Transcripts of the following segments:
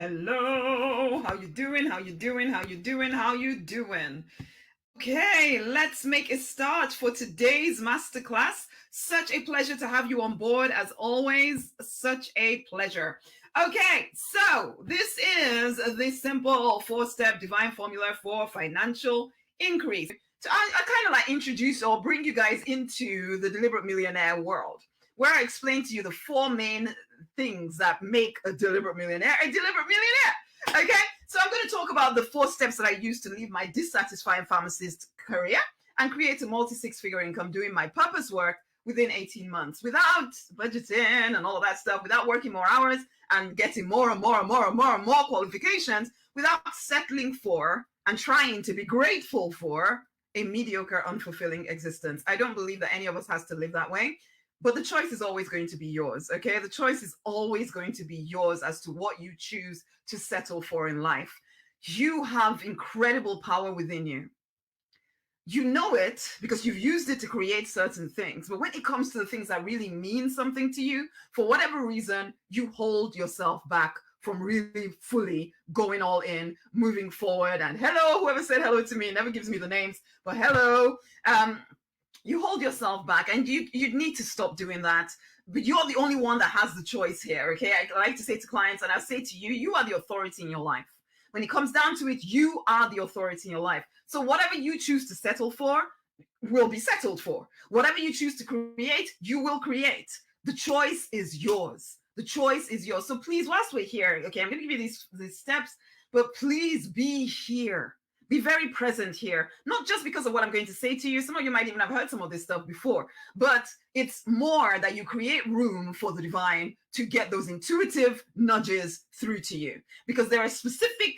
Hello, how you doing? How you doing? How you doing? How you doing? Okay, let's make a start for today's masterclass. Such a pleasure to have you on board as always. Such a pleasure. Okay, so this is the simple four-step divine formula for financial increase. So I kind of like introduce or bring you guys into the deliberate millionaire world, where I explain to you the four main things that make a deliberate millionaire. Okay, so I'm going to talk about the four steps that I use to leave my dissatisfying pharmacist career and create a multi-six-figure income doing my purpose work within 18 months without budgeting and all of that stuff, without working more hours and getting more and more and more and more and more qualifications, without settling for and trying to be grateful for a mediocre, unfulfilling existence. I don't believe that any of us has to live that way. But the choice is always going to be yours, okay? The choice is always going to be yours as to what you choose to settle for in life. You have incredible power within you. You know it because you've used it to create certain things. But when it comes to the things that really mean something to you, for whatever reason, you hold yourself back from really fully going all in, moving forward. And hello, whoever said hello to me, never gives me the names, but hello. You hold yourself back, and you need to stop doing that. But you're the only one that has the choice here, okay? I like to say to clients, and I say to you, you are the authority in your life. When it comes down to it, you are the authority in your life. So whatever you choose to settle for will be settled for. Whatever you choose to create, you will create. The choice is yours. The choice is yours. So please, whilst we're here, okay, I'm going to give you these steps, but please be here. Be very present here, not just because of what I'm going to say to you. Some of you might even have heard some of this stuff before, but it's more that you create room for the divine to get those intuitive nudges through to you, because there's specific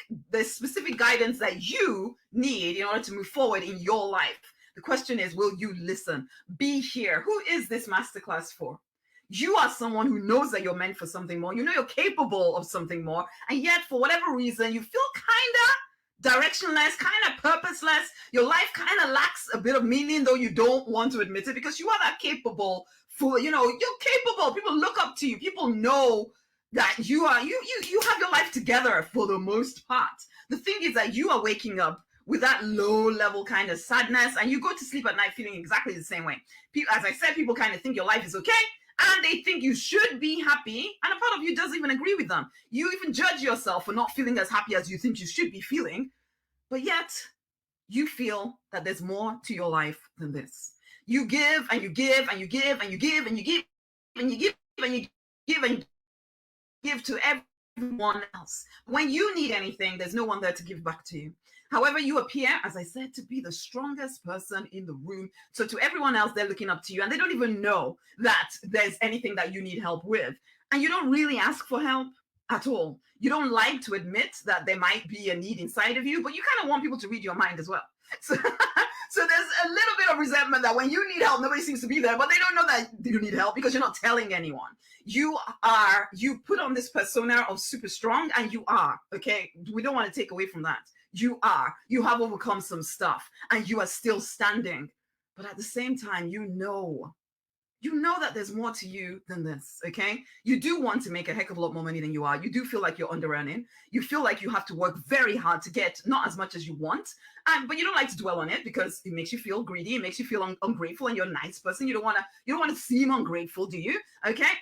guidance that you need in order to move forward in your life. The question is, will you listen? Be here. Who is this masterclass for? You are someone who knows that you're meant for something more. You know you're capable of something more, and yet for whatever reason, you feel kind of directionless, kind of purposeless. Your life kind of lacks a bit of meaning, though you don't want to admit it, because you are that capable. You're capable. People look up to you. People know that you have your life together for the most part. The thing is that you are waking up with that low level kind of sadness, and you go to sleep at night feeling exactly the same way. As I said, people kind of think your life is okay, and they think you should be happy, and a part of you doesn't even agree with them. You even judge yourself for not feeling as happy as you think you should be feeling, but yet you feel that there's more to your life than this. You give and you give and you give and you give and you give and you give and you give and you give to everyone else. When you need anything, there's no one there to give back to you. However, you appear, as I said, to be the strongest person in the room. So to everyone else, they're looking up to you, and they don't even know that there's anything that you need help with. And you don't really ask for help at all. You don't like to admit that there might be a need inside of you, but you kind of want people to read your mind as well. So there's a little bit of resentment that when you need help, nobody seems to be there, but they don't know that you need help because you're not telling anyone. You put on this persona of super strong, and you are, okay? We don't want to take away from that. You have overcome some stuff, and you are still standing. But at the same time, you know that there's more to you than this, okay? You do want to make a heck of a lot more money than you are. You do feel like you're under earning. You feel like you have to work very hard to get not as much as you want, but you don't like to dwell on it because it makes you feel greedy. It makes you feel ungrateful, and you're a nice person. You don't want to seem ungrateful, do you? Okay?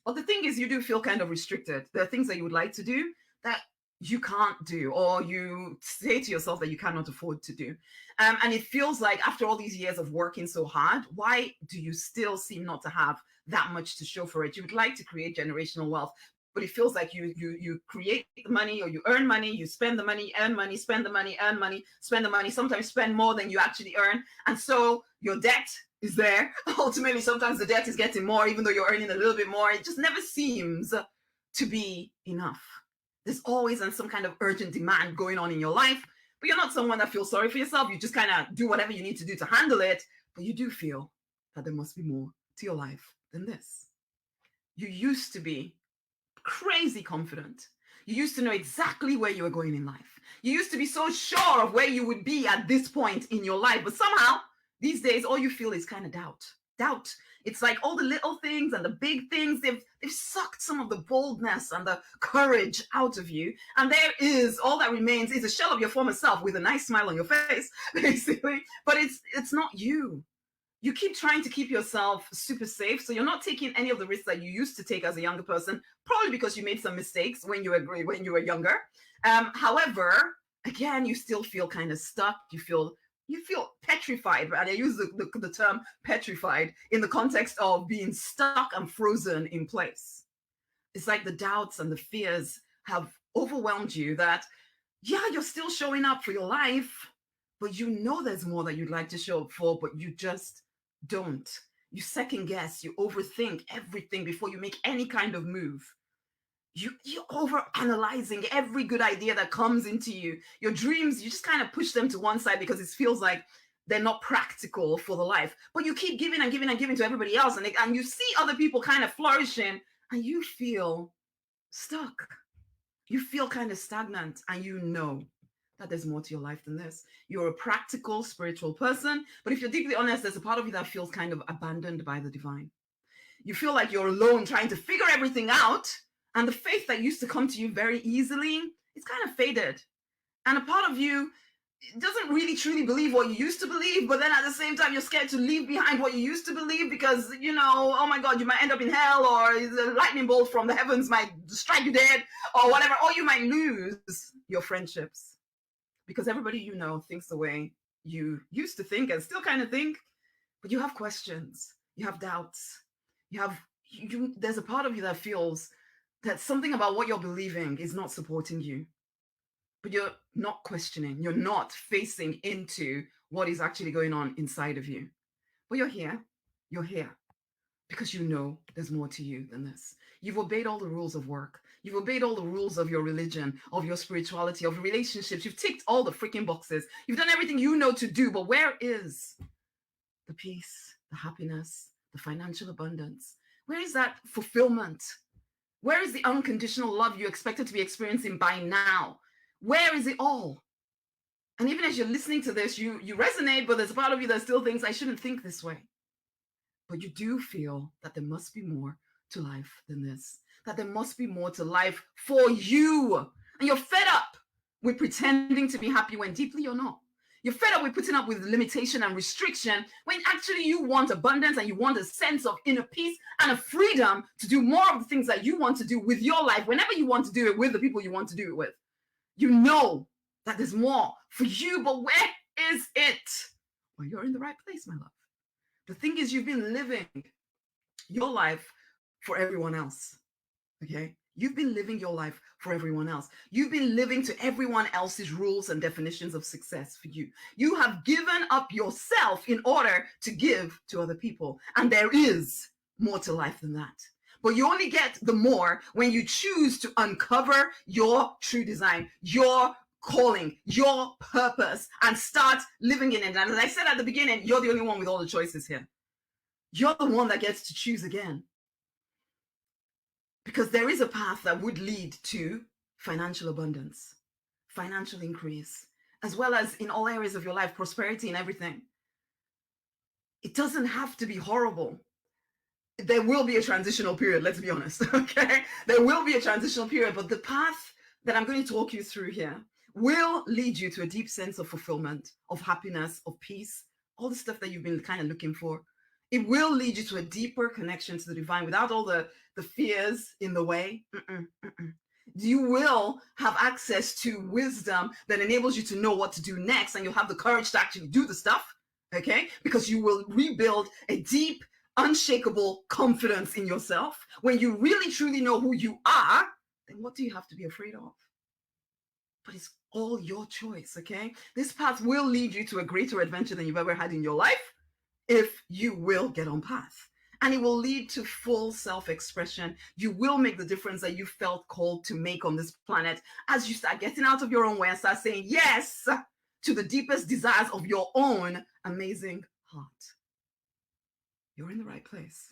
Well, the thing is, you do feel kind of restricted. There are things that you would like to do that you can't do, or you say to yourself that you cannot afford to do. And it feels like after all these years of working so hard, why do you still seem not to have that much to show for it? You would like to create generational wealth, but it feels like you create the money, or you earn money, you spend the money, earn money, spend the money, earn money, spend the money, sometimes spend more than you actually earn. And so your debt is there. Ultimately, sometimes the debt is getting more, even though you're earning a little bit more. It just never seems to be enough. There's always some kind of urgent demand going on in your life, but you're not someone that feels sorry for yourself. You just kind of do whatever you need to do to handle it, but you do feel that there must be more to your life than this. You used to be crazy confident. You used to know exactly where you were going in life. You used to be so sure of where you would be at this point in your life, but somehow these days all you feel is kind of doubt. doubt. It's like all the little things and the big things, they've sucked some of the boldness and the courage out of you. And there is, all that remains is a shell of your former self with a nice smile on your face, basically. But it's not you. You keep trying to keep yourself super safe, so you're not taking any of the risks that you used to take as a younger person, probably because you made some mistakes when you were younger. However, again, you still feel kind of stuck. You feel petrified, and I use the term petrified in the context of being stuck and frozen in place. It's like the doubts and the fears have overwhelmed you that, yeah, you're still showing up for your life, but you know there's more that you'd like to show up for, but you just don't. You second guess, you overthink everything before you make any kind of move. You're over analyzing every good idea that comes into you. Your dreams, you just kind of push them to one side because it feels like they're not practical for the life. But you keep giving and giving and giving to everybody else, and you see other people kind of flourishing, and you feel stuck. You feel kind of stagnant, and you know that there's more to your life than this. You're a practical, spiritual person, but if you're deeply honest, there's a part of you that feels kind of abandoned by the divine. You feel like you're alone trying to figure everything out, and the faith that used to come to you very easily, it's kind of faded. And a part of you doesn't really truly believe what you used to believe, but then at the same time, you're scared to leave behind what you used to believe because, oh my God, you might end up in hell, or the lightning bolt from the heavens might strike you dead, or whatever, or you might lose your friendships because everybody you know thinks the way you used to think and still kind of think, but you have questions, you have doubts, there's a part of you that feels that something about what you're believing is not supporting you. But you're not questioning. You're not facing into what is actually going on inside of you. But you're here. You're here because you know there's more to you than this. You've obeyed all the rules of work. You've obeyed all the rules of your religion, of your spirituality, of relationships. You've ticked all the freaking boxes. You've done everything you know to do. But where is the peace, the happiness, the financial abundance? Where is that fulfillment? Where is the unconditional love you expected to be experiencing by now? Where is it all? And even as you're listening to this, you resonate, but there's a part of you that still thinks, I shouldn't think this way. But you do feel that there must be more to life than this, that there must be more to life for you. And you're fed up with pretending to be happy when deeply you're not. You're fed up with putting up with limitation and restriction when actually you want abundance and you want a sense of inner peace and a freedom to do more of the things that you want to do with your life whenever you want to do it with the people you want to do it with. You know that there's more for you, but where is it? Well, you're in the right place, my love. The thing is, you've been living your life for everyone else, okay? You've been living your life for everyone else. You've been living to everyone else's rules and definitions of success for you. You have given up yourself in order to give to other people. And there is more to life than that. But you only get the more when you choose to uncover your true design, your calling, your purpose, and start living in it. And as I said at the beginning, you're the only one with all the choices here. You're the one that gets to choose again. Because there is a path that would lead to financial abundance, financial increase, as well as in all areas of your life, prosperity and everything. It doesn't have to be horrible. There will be a transitional period, let's be honest, okay? There will be a transitional period, but the path that I'm going to talk you through here will lead you to a deep sense of fulfillment, of happiness, of peace, all the stuff that you've been kind of looking for. It will lead you to a deeper connection to the divine without all the fears in the way. You will have access to wisdom that enables you to know what to do next, and you'll have the courage to actually do the stuff, okay? Because you will rebuild a deep, unshakable confidence in yourself. When you really truly know who you are, then what do you have to be afraid of? But it's all your choice, okay? This path will lead you to a greater adventure than you've ever had in your life if you will get on path. And it will lead to full self-expression. You will make the difference that you felt called to make on this planet as you start getting out of your own way and start saying yes to the deepest desires of your own amazing heart. You're in the right place.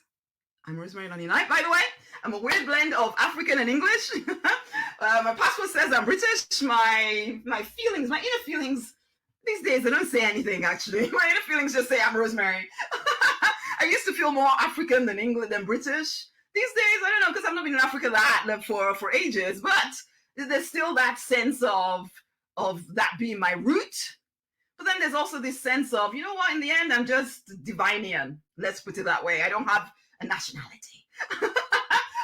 I'm Rosemary, Nonny, by the way. I'm a weird blend of African and English. My passport says I'm British. My feelings, my inner feelings, these days, they don't say anything, actually. My inner feelings just say I'm Rosemary. I used to feel more African than English than British. These days, I don't know, because I've not been in Africa that for ages, but there's still that sense of that being my root. But then there's also this sense of, you know what, in the end, I'm just Divinian. Let's put it that way. I don't have a nationality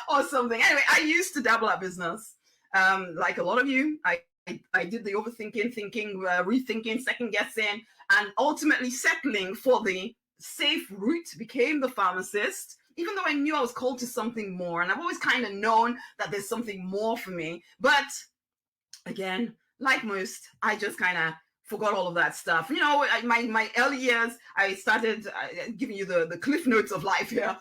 or something. Anyway, I used to dabble at business. Like a lot of you, I did the overthinking, thinking, rethinking, second guessing, and ultimately settling for the safe route, became the pharmacist, even though I knew I was called to something more. And I've always kind of known that there's something more for me. But again, like most, I just kind of forgot all of that stuff. You know, my early years, I started giving you the cliff notes of life here.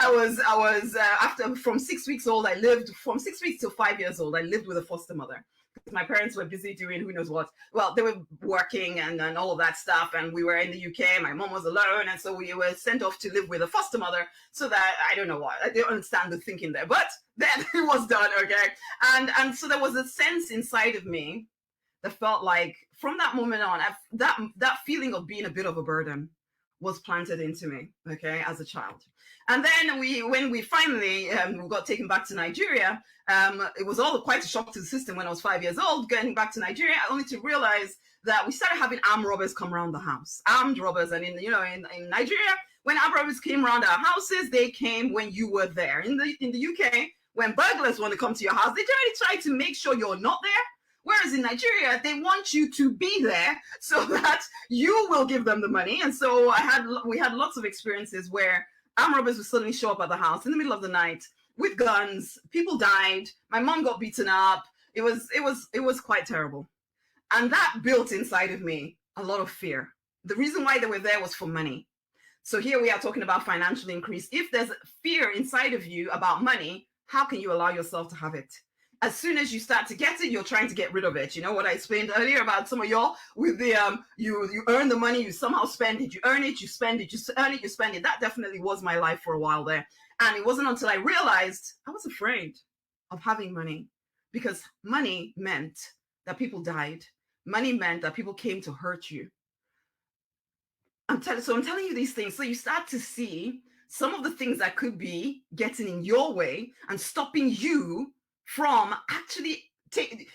I was after, from 6 weeks old, I lived from 6 weeks to 5 years old. I lived with a foster mother. My parents were busy doing who knows what. Well, they were working and all of that stuff. And we were in the UK. My mom was alone. And so we were sent off to live with a foster mother, so that, I don't know what, I don't understand the thinking there. But then it was done, okay? And so there was a sense inside of me that felt like, from that moment on, that feeling of being a bit of a burden was planted into me, okay, as a child. And then when we finally we got taken back to Nigeria, it was all quite a shock to the system when I was 5 years old, getting back to Nigeria, only to realize that we started having armed robbers come around the house. Armed robbers, and in Nigeria, when armed robbers came around our houses, they came when you were there. In the UK, when burglars want to come to your house, they generally try to make sure you're not there. Whereas in Nigeria, they want you to be there so that you will give them the money. And so we had lots of experiences where armed robbers would suddenly show up at the house in the middle of the night with guns. People died. My mom got beaten up. It was quite terrible. And that built inside of me a lot of fear. The reason why they were there was for money. So here we are talking about financial increase. If there's fear inside of you about money, how can you allow yourself to have it? As soon as you start to get it, you're trying to get rid of it. You know what I explained earlier about some of y'all with the you earn the money, you somehow spend it, you earn it, you spend it, you earn it, you spend it. That definitely was my life for a while there. And it wasn't until I realized I was afraid of having money, because money meant that people died. Money meant that people came to hurt you. I'm telling you these things so you start to see some of the things that could be getting in your way and stopping you from actually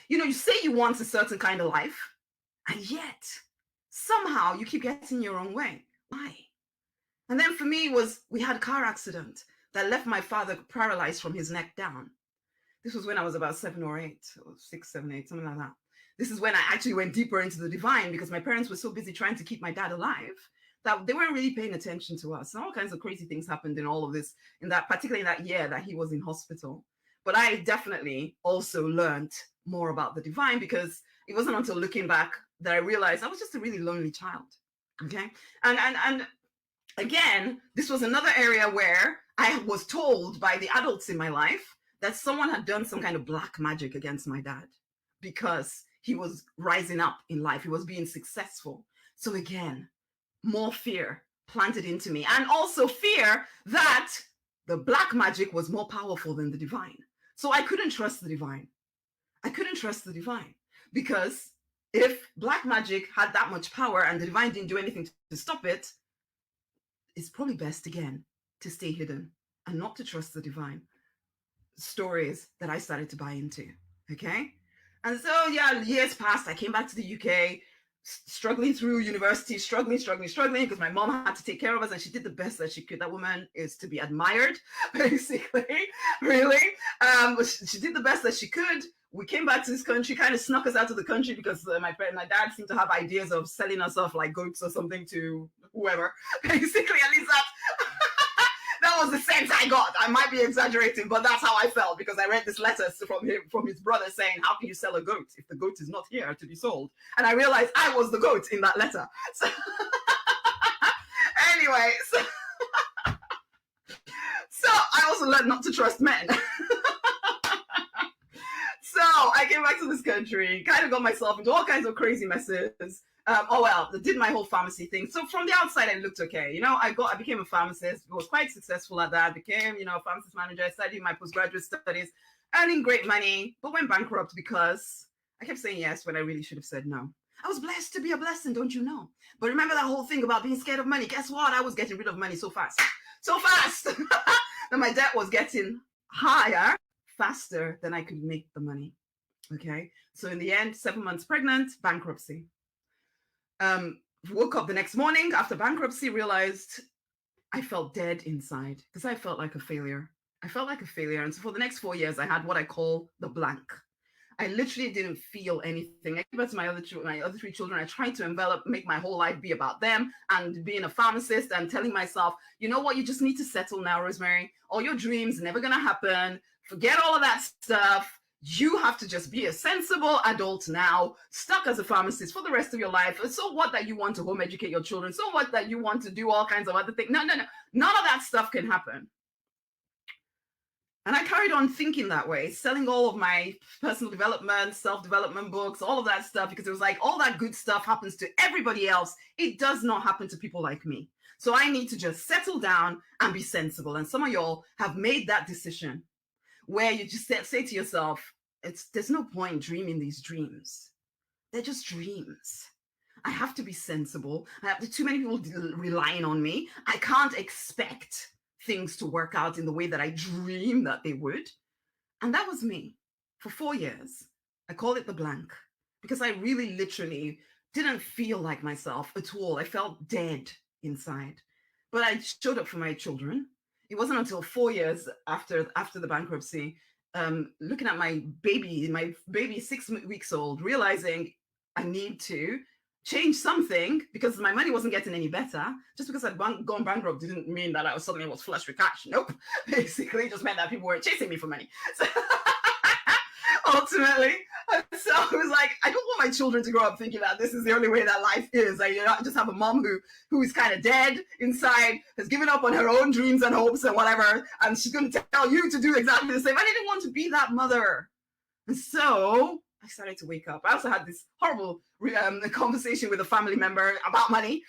you say you want a certain kind of life, and yet somehow you keep getting your own way. Why? And then for me we had a car accident that left my father paralyzed from his neck down. This was when I was about 7 or 8, or 6, 7, 8, something like that. This is when I actually went deeper into the divine, because my parents were so busy trying to keep my dad alive that they weren't really paying attention to us. And all kinds of crazy things happened in all of this, particularly in that year that he was in hospital. But I definitely also learned more about the divine, because it wasn't until looking back that I realized I was just a really lonely child. Okay. And again, this was another area where I was told by the adults in my life that someone had done some kind of black magic against my dad, because he was rising up in life. He was being successful. So again, more fear planted into me, and also fear that the black magic was more powerful than the divine. So I couldn't trust the divine. I couldn't trust the divine, because if black magic had that much power and the divine didn't do anything to stop it, it's probably best again to stay hidden and not to trust the divine. Stories that I started to buy into. Okay. And so, yeah, years passed. I came back to the UK, struggling through university, struggling, because my mom had to take care of us, and she did the best that she could. That woman is to be admired, basically, really. She did the best that she could. We came back to this country, kind of snuck us out of the country, because my dad seemed to have ideas of selling us off like goats or something to whoever. Basically, at least that was the sense I got. I might be exaggerating, but that's how I felt, because I read this letter from his brother saying, how can you sell a goat if the goat is not here to be sold? And I realized I was the goat in that letter. So anyway, so I also learned not to trust men. So I came back to this country, kind of got myself into all kinds of crazy messes. I did my whole pharmacy thing. So from the outside, it looked okay. I became a pharmacist, was quite successful at that, became, a pharmacist manager. I studied my postgraduate studies, earning great money, but went bankrupt because I kept saying yes when I really should have said no. I was blessed to be a blessing, don't you know? But remember that whole thing about being scared of money? Guess what? I was getting rid of money so fast. So fast that my debt was getting higher faster than I could make the money. Okay. So in the end, 7 months pregnant, bankruptcy. Woke up the next morning after bankruptcy, realized I felt dead inside because I felt like a failure. I felt like a failure. And so for the next 4 years, I had what I call the blank. I literally didn't feel anything. I gave birth to my other three children. I tried to make my whole life be about them and being a pharmacist and telling myself, you know what, you just need to settle now, Rosemary. All your dreams never gonna happen. Forget all of that stuff. You have to just be a sensible adult now, stuck as a pharmacist for the rest of your life. So what that you want to home educate your children? So what that you want to do all kinds of other things? No. None of that stuff can happen. And I carried on thinking that way, selling all of my personal development, self-development books, all of that stuff, because it was like all that good stuff happens to everybody else. It does not happen to people like me. So I need to just settle down and be sensible. And some of y'all have made that decision where you just say to yourself, there's no point dreaming these dreams. They're just dreams. I have to be sensible. I have too many people relying on me. I can't expect things to work out in the way that I dream that they would. And that was me for 4 years. I call it the blank because I really literally didn't feel like myself at all. I felt dead inside. But I showed up for my children. It wasn't until 4 years after the bankruptcy, looking at my baby 6 weeks old, realizing I need to change something because my money wasn't getting any better. Just because I'd gone bankrupt didn't mean that I was suddenly was flush with cash. Nope. Basically, it just meant that people were chasing me for money. So ultimately, so I was like, I don't want my children to grow up thinking that this is the only way that life is. I just have a mom who is kind of dead inside, has given up on her own dreams and hopes and whatever, and she's going to tell you to do exactly the same. I didn't want to be that mother. And so I started to wake up. I also had this horrible conversation with a family member about money,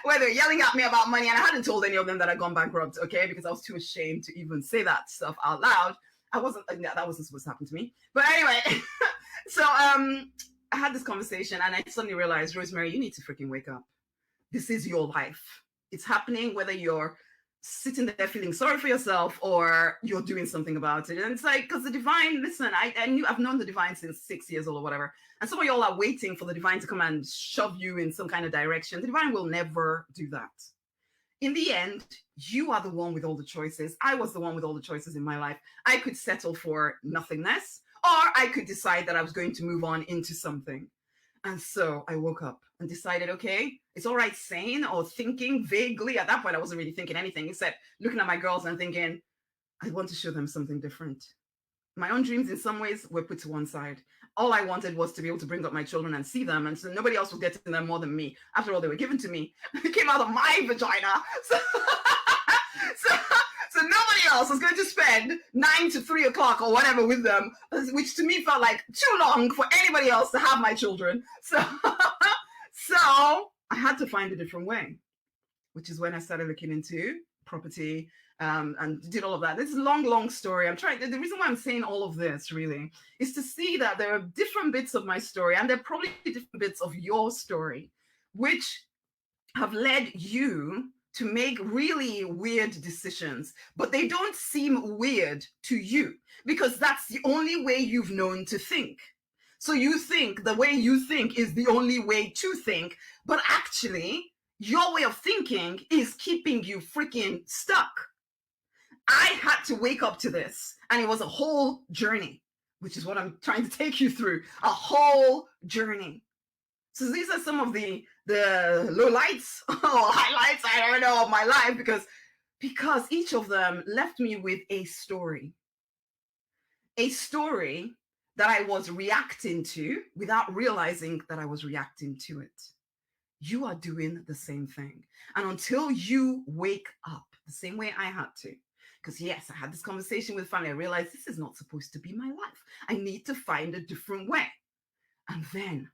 where they're yelling at me about money, and I hadn't told any of them that I'd gone bankrupt, okay, because I was too ashamed to even say that stuff out loud. That wasn't supposed to happen to me. But anyway, so I had this conversation, and I suddenly realized, Rosemary, you need to freaking wake up. This is your life. It's happening whether you're sitting there feeling sorry for yourself or you're doing something about it. And it's like, because the divine, listen, I've known the divine since 6 years old or whatever. And some of y'all are waiting for the divine to come and shove you in some kind of direction. The divine will never do that. In the end, you are the one with all the choices. I was the one with all the choices in my life. I could settle for nothingness, or I could decide that I was going to move on into something. And so I woke up and decided, okay, it's all right saying or thinking vaguely. At that point, I wasn't really thinking anything except looking at my girls and thinking, I want to show them something different. My own dreams in some ways were put to one side. All I wanted was to be able to bring up my children and see them. And so nobody else was getting them more than me. After all, they were given to me. It came out of my vagina. So nobody else was going to spend 9 to 3 o'clock or whatever with them, which to me felt like too long for anybody else to have my children. So I had to find a different way, which is when I started looking into property and did all of that. This is a long story. The reason why I'm saying all of this really is to see that there are different bits of my story, and there are probably different bits of your story, which have led you to make really weird decisions, but they don't seem weird to you because that's the only way you've known to think. So you think the way you think is the only way to think, but actually your way of thinking is keeping you freaking stuck. I had to wake up to this, and it was a whole journey, which is what I'm trying to take you through, a whole journey. So these are some of the lowlights or highlights, I don't know, of my life, because each of them left me with a story that I was reacting to without realizing that I was reacting to it. You are doing the same thing. And until you wake up the same way I had to, because yes, I had this conversation with family, I realized this is not supposed to be my life. I need to find a different way. And then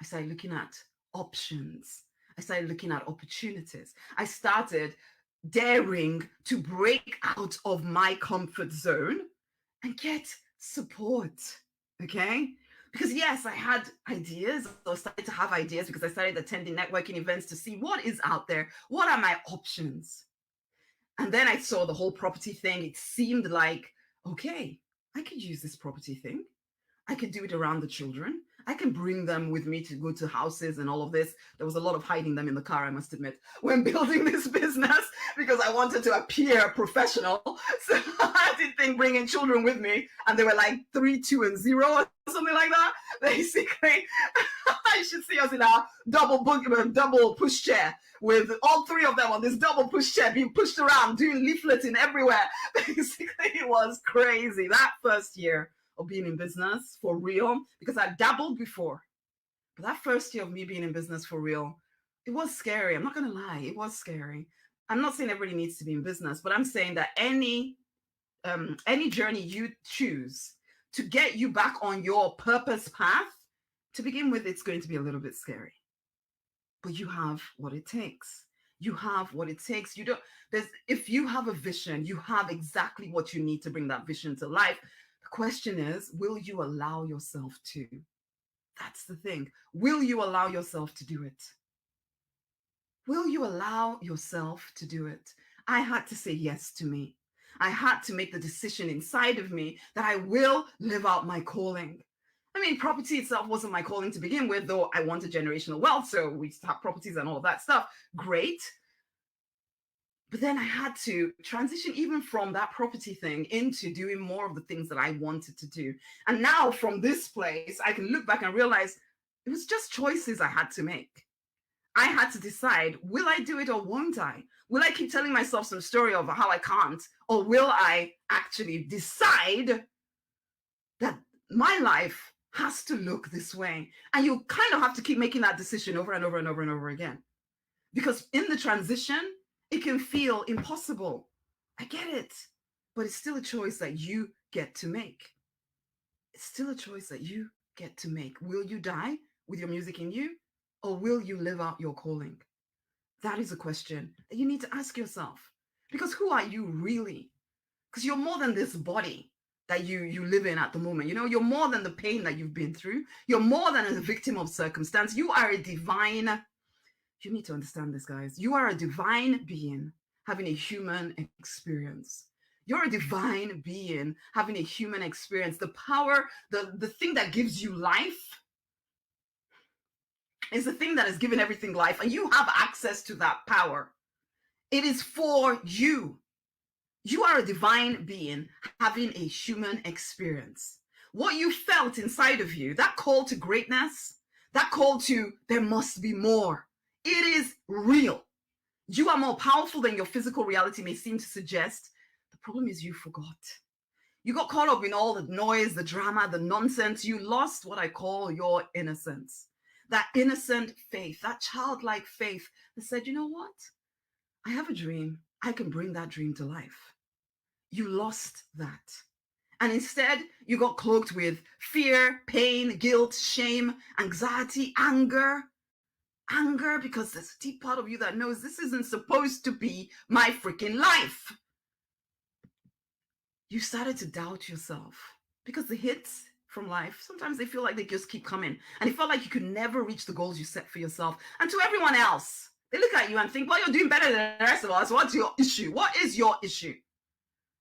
I started looking at options. I started looking at opportunities. I started daring to break out of my comfort zone and get support, okay? Because yes, I had ideas, or started to have ideas because I started attending networking events to see what is out there, what are my options. And then I saw the whole property thing. It seemed like, okay, I could use this property thing. I could do it around the children. I can bring them with me to go to houses and all of this. There was a lot of hiding them in the car, I must admit, when building this business because I wanted to appear professional. So I did think bringing children with me, and they were like 3, 2, and 0 or something like that. Basically, you should see us in our double push chair with all 3 of them on this double push chair being pushed around, doing leafleting everywhere. Basically, it was crazy that first year of being in business for real, because I dabbled before. But that first year of me being in business for real, it was scary. I'm not going to lie. It was scary. I'm not saying everybody needs to be in business, but I'm saying that any journey you choose to get you back on your purpose path, to begin with, it's going to be a little bit scary. But you have what it takes. You have what it takes. You don't, there's, if you have a vision, you have exactly what you need to bring that vision to life. The question is, will you allow yourself to? That's the thing. Will you allow yourself to do it? Will you allow yourself to do it? I had to say yes to me. I had to make the decision inside of me that I will live out my calling. I mean, property itself wasn't my calling to begin with, though I wanted generational wealth. So we have properties and all of that stuff. Great. But then I had to transition even from that property thing into doing more of the things that I wanted to do. And now from this place, I can look back and realize it was just choices I had to make. I had to decide, will I do it or won't I? Will I keep telling myself some story of how I can't? Or will I actually decide that my life has to look this way? And you kind of have to keep making that decision over and over and over and over again. Because in the transition, it can feel impossible. I get it. But it's still a choice that you get to make. It's still a choice that you get to make. Will you die with your music in you? Or will you live out your calling? That is a question that you need to ask yourself. Because who are you really? Because you're more than this body that you live in at the moment. You know, you're more than the pain that you've been through. You're more than a victim of circumstance. You are a divine. You need to understand this, guys. You are a divine being having a human experience. You're a divine being having a human experience. The power, the thing that gives you life is the thing that has given everything life, and you have access to that power. It is for you. You are a divine being having a human experience. What you felt inside of you, that call to greatness, that call to there must be more, it is real. You are more powerful than your physical reality may seem to suggest. The problem is you forgot. You got caught up in all the noise, the drama, the nonsense. You lost what I call your innocence. That innocent faith, that childlike faith that said, you know what? I have a dream. I can bring that dream to life. You lost that. And instead, you got cloaked with fear, pain, guilt, shame, anxiety, anger. Anger because there's a deep part of you that knows this isn't supposed to be my freaking life. You started to doubt yourself because the hits from life, sometimes they feel like they just keep coming. And it felt like you could never reach the goals you set for yourself. And to everyone else, they look at you and think, well, you're doing better than the rest of us. What's your issue? What is your issue?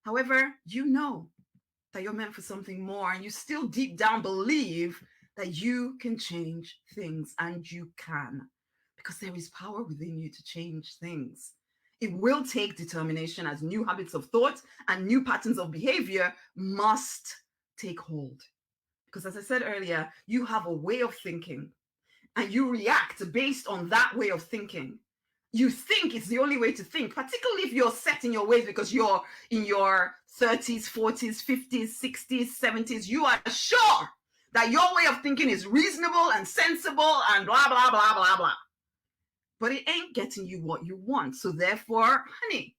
However, you know that you're meant for something more, and you still deep down believe that you can change things, and you can, because there is power within you to change things. It will take determination as new habits of thought and new patterns of behavior must take hold. Because as I said earlier, you have a way of thinking and you react based on that way of thinking. You think it's the only way to think, particularly if you're set in your ways because you're in your 30s, 40s, 50s, 60s, 70s. You are sure that your way of thinking is reasonable and sensible and blah, blah, blah, blah, blah. But it ain't getting you what you want. So therefore, honey,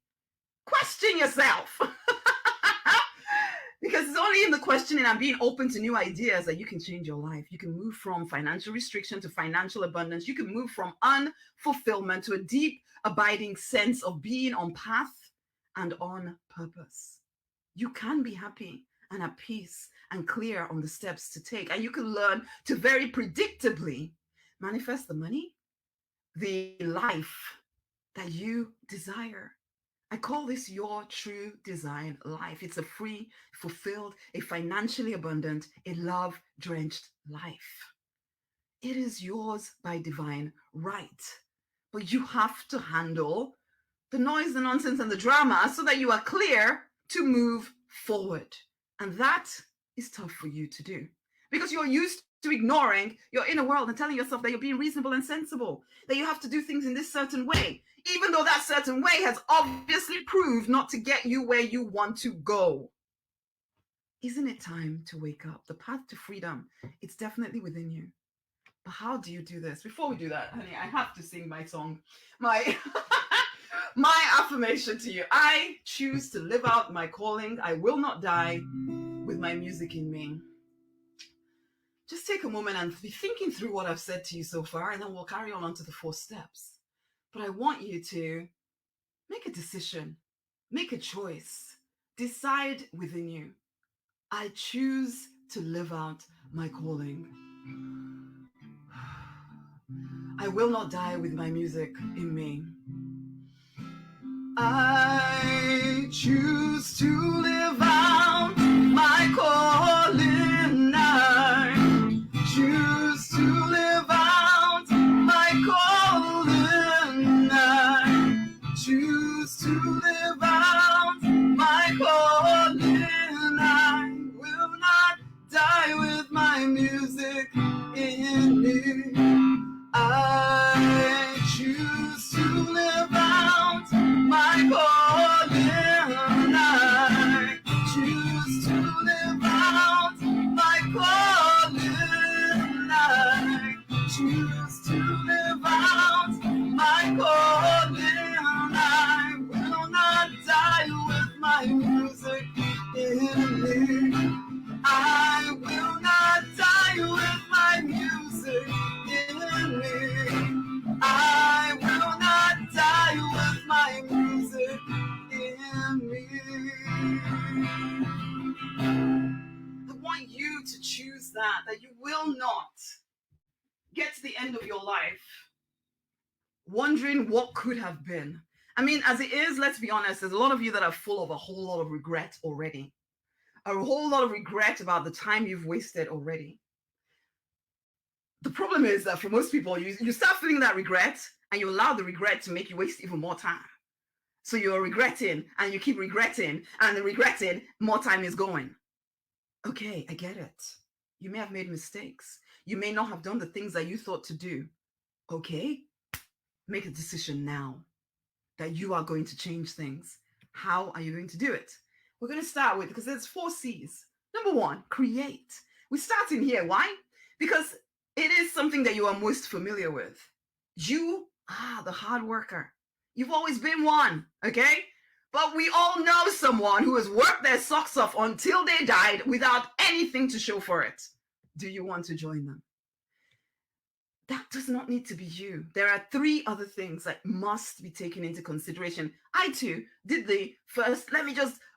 question yourself. Because it's only in the questioning and being open to new ideas that you can change your life. You can move from financial restriction to financial abundance. You can move from unfulfillment to a deep, abiding sense of being on path and on purpose. You can be happy and at peace and clear on the steps to take. And you can learn to very predictably manifest the money, the life that you desire. I call this your true design life. It's a free, fulfilled, a financially abundant, a love drenched life. It is yours by divine right. But you have to handle the noise, the nonsense, and the drama so that you are clear to move forward. And that is tough for you to do because you're used to ignoring your inner world and telling yourself that you're being reasonable and sensible, that you have to do things in this certain way, even though that certain way has obviously proved not to get you where you want to go. Isn't it time to wake up? The path to freedom, it's definitely within you. But how do you do this? Before we do that, honey, I have to sing my song, my my affirmation to you. I choose to live out my calling. I will not die with my music in me. Just take a moment and be thinking through what I've said to you so far, and then we'll carry on to the 4 steps. But I want you to make a decision, make a choice, decide within you. I choose to live out my calling. I will not die with my music in me. I choose to live out my calling. I choose to live out my calling. I choose to live out my calling. I will not die with my music in me. I choose to live out my calling. I choose to live out my calling. I choose to live out my calling. I will not die with my music in me. I will not die with my music in me. I will not die with my music in me. I want you to choose that you will not get to the end of your life wondering what could have been. I mean, as it is, let's be honest, there's a lot of you that are full of a whole lot of regret already. A whole lot of regret about the time you've wasted already. The problem is that for most people, you start feeling that regret and you allow the regret to make you waste even more time. So you're regretting and you keep regretting and the regretting, more time is going. Okay, I get it. You may have made mistakes. You may not have done the things that you thought to do. Okay, make a decision now that you are going to change things. How are you going to do it? We're going to start with, because there's 4 C's. Number 1, create. We start in here. Why? Because it is something that you are most familiar with. You are the hard worker. You've always been one, okay? But we all know someone who has worked their socks off until they died without anything to show for it. Do you want to join them? That does not need to be you. There are 3 other things that must be taken into consideration. I too did the first,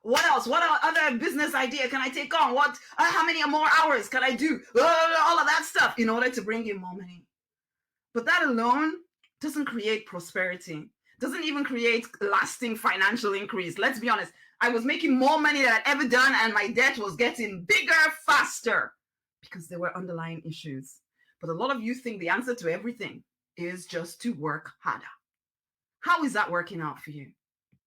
what else? What other business idea can I take on? How many more hours can I do? All of that stuff in order to bring in more money. But that alone doesn't create prosperity, doesn't even create lasting financial increase. Let's be honest. I was making more money than I'd ever done, and my debt was getting bigger faster because there were underlying issues. But a lot of you think the answer to everything is just to work harder. How is that working out for you?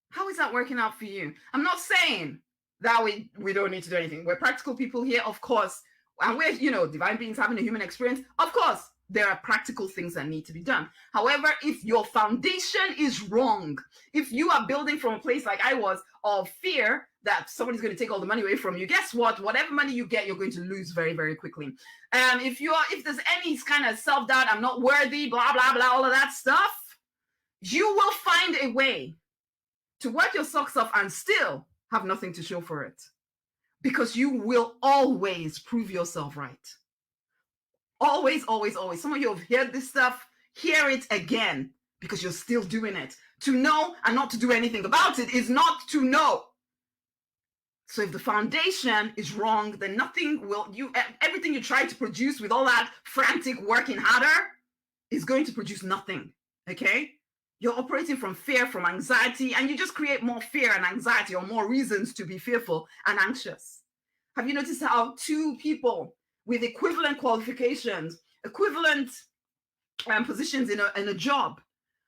How is that working out for you? I'm not saying that we don't need to do anything. We're practical people here, of course. And we're, divine beings having a human experience. Of course, there are practical things that need to be done. However, if your foundation is wrong, if you are building from a place like I was of fear that somebody's going to take all the money away from you, guess what? Whatever money you get, you're going to lose very, very quickly. If there's any kind of self-doubt, I'm not worthy, blah, blah, blah, all of that stuff, you will find a way to work your socks off and still have nothing to show for it. Because you will always prove yourself right. Always, always, always. Some of you have heard this stuff, hear it again, because you're still doing it. To know and not to do anything about it is not to know. So if the foundation is wrong, then nothing will, everything you try to produce with all that frantic working harder is going to produce nothing. Okay? You're operating from fear, from anxiety, and you just create more fear and anxiety, or more reasons to be fearful and anxious. Have you noticed how two people with equivalent qualifications, equivalent positions in a job,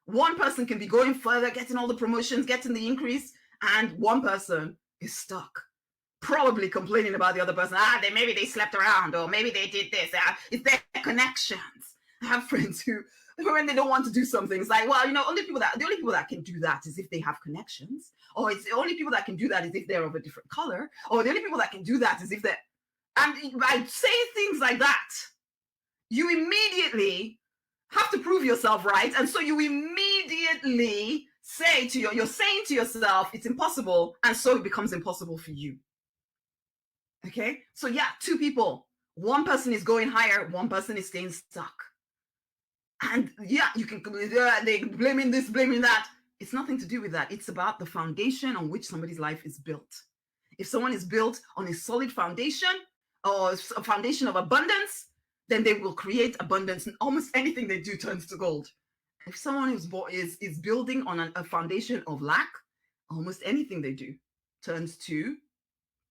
one person can be going further, getting all the promotions, getting the increase, and one person is stuck, probably complaining about the other person. Maybe they slept around, or maybe they did this. It's their connections. I have friends who, when they don't want to do something, it's like, well, the only people that can do that is if they have connections, or it's the only people that can do that is if they're of a different color, or the only people that can do that is if they're, and by saying things like that, you immediately have to prove yourself right, and so you immediately you're saying to yourself, it's impossible, and so it becomes impossible for you. Okay, so yeah, two people, one person is going higher, one person is staying stuck. And yeah, you can, they blaming this, blaming that. It's nothing to do with that. It's about the foundation on which somebody's life is built. If someone is built on a solid foundation, or a foundation of abundance, then they will create abundance, and almost anything they do turns to gold. If someone is building on a foundation of lack, almost anything they do turns to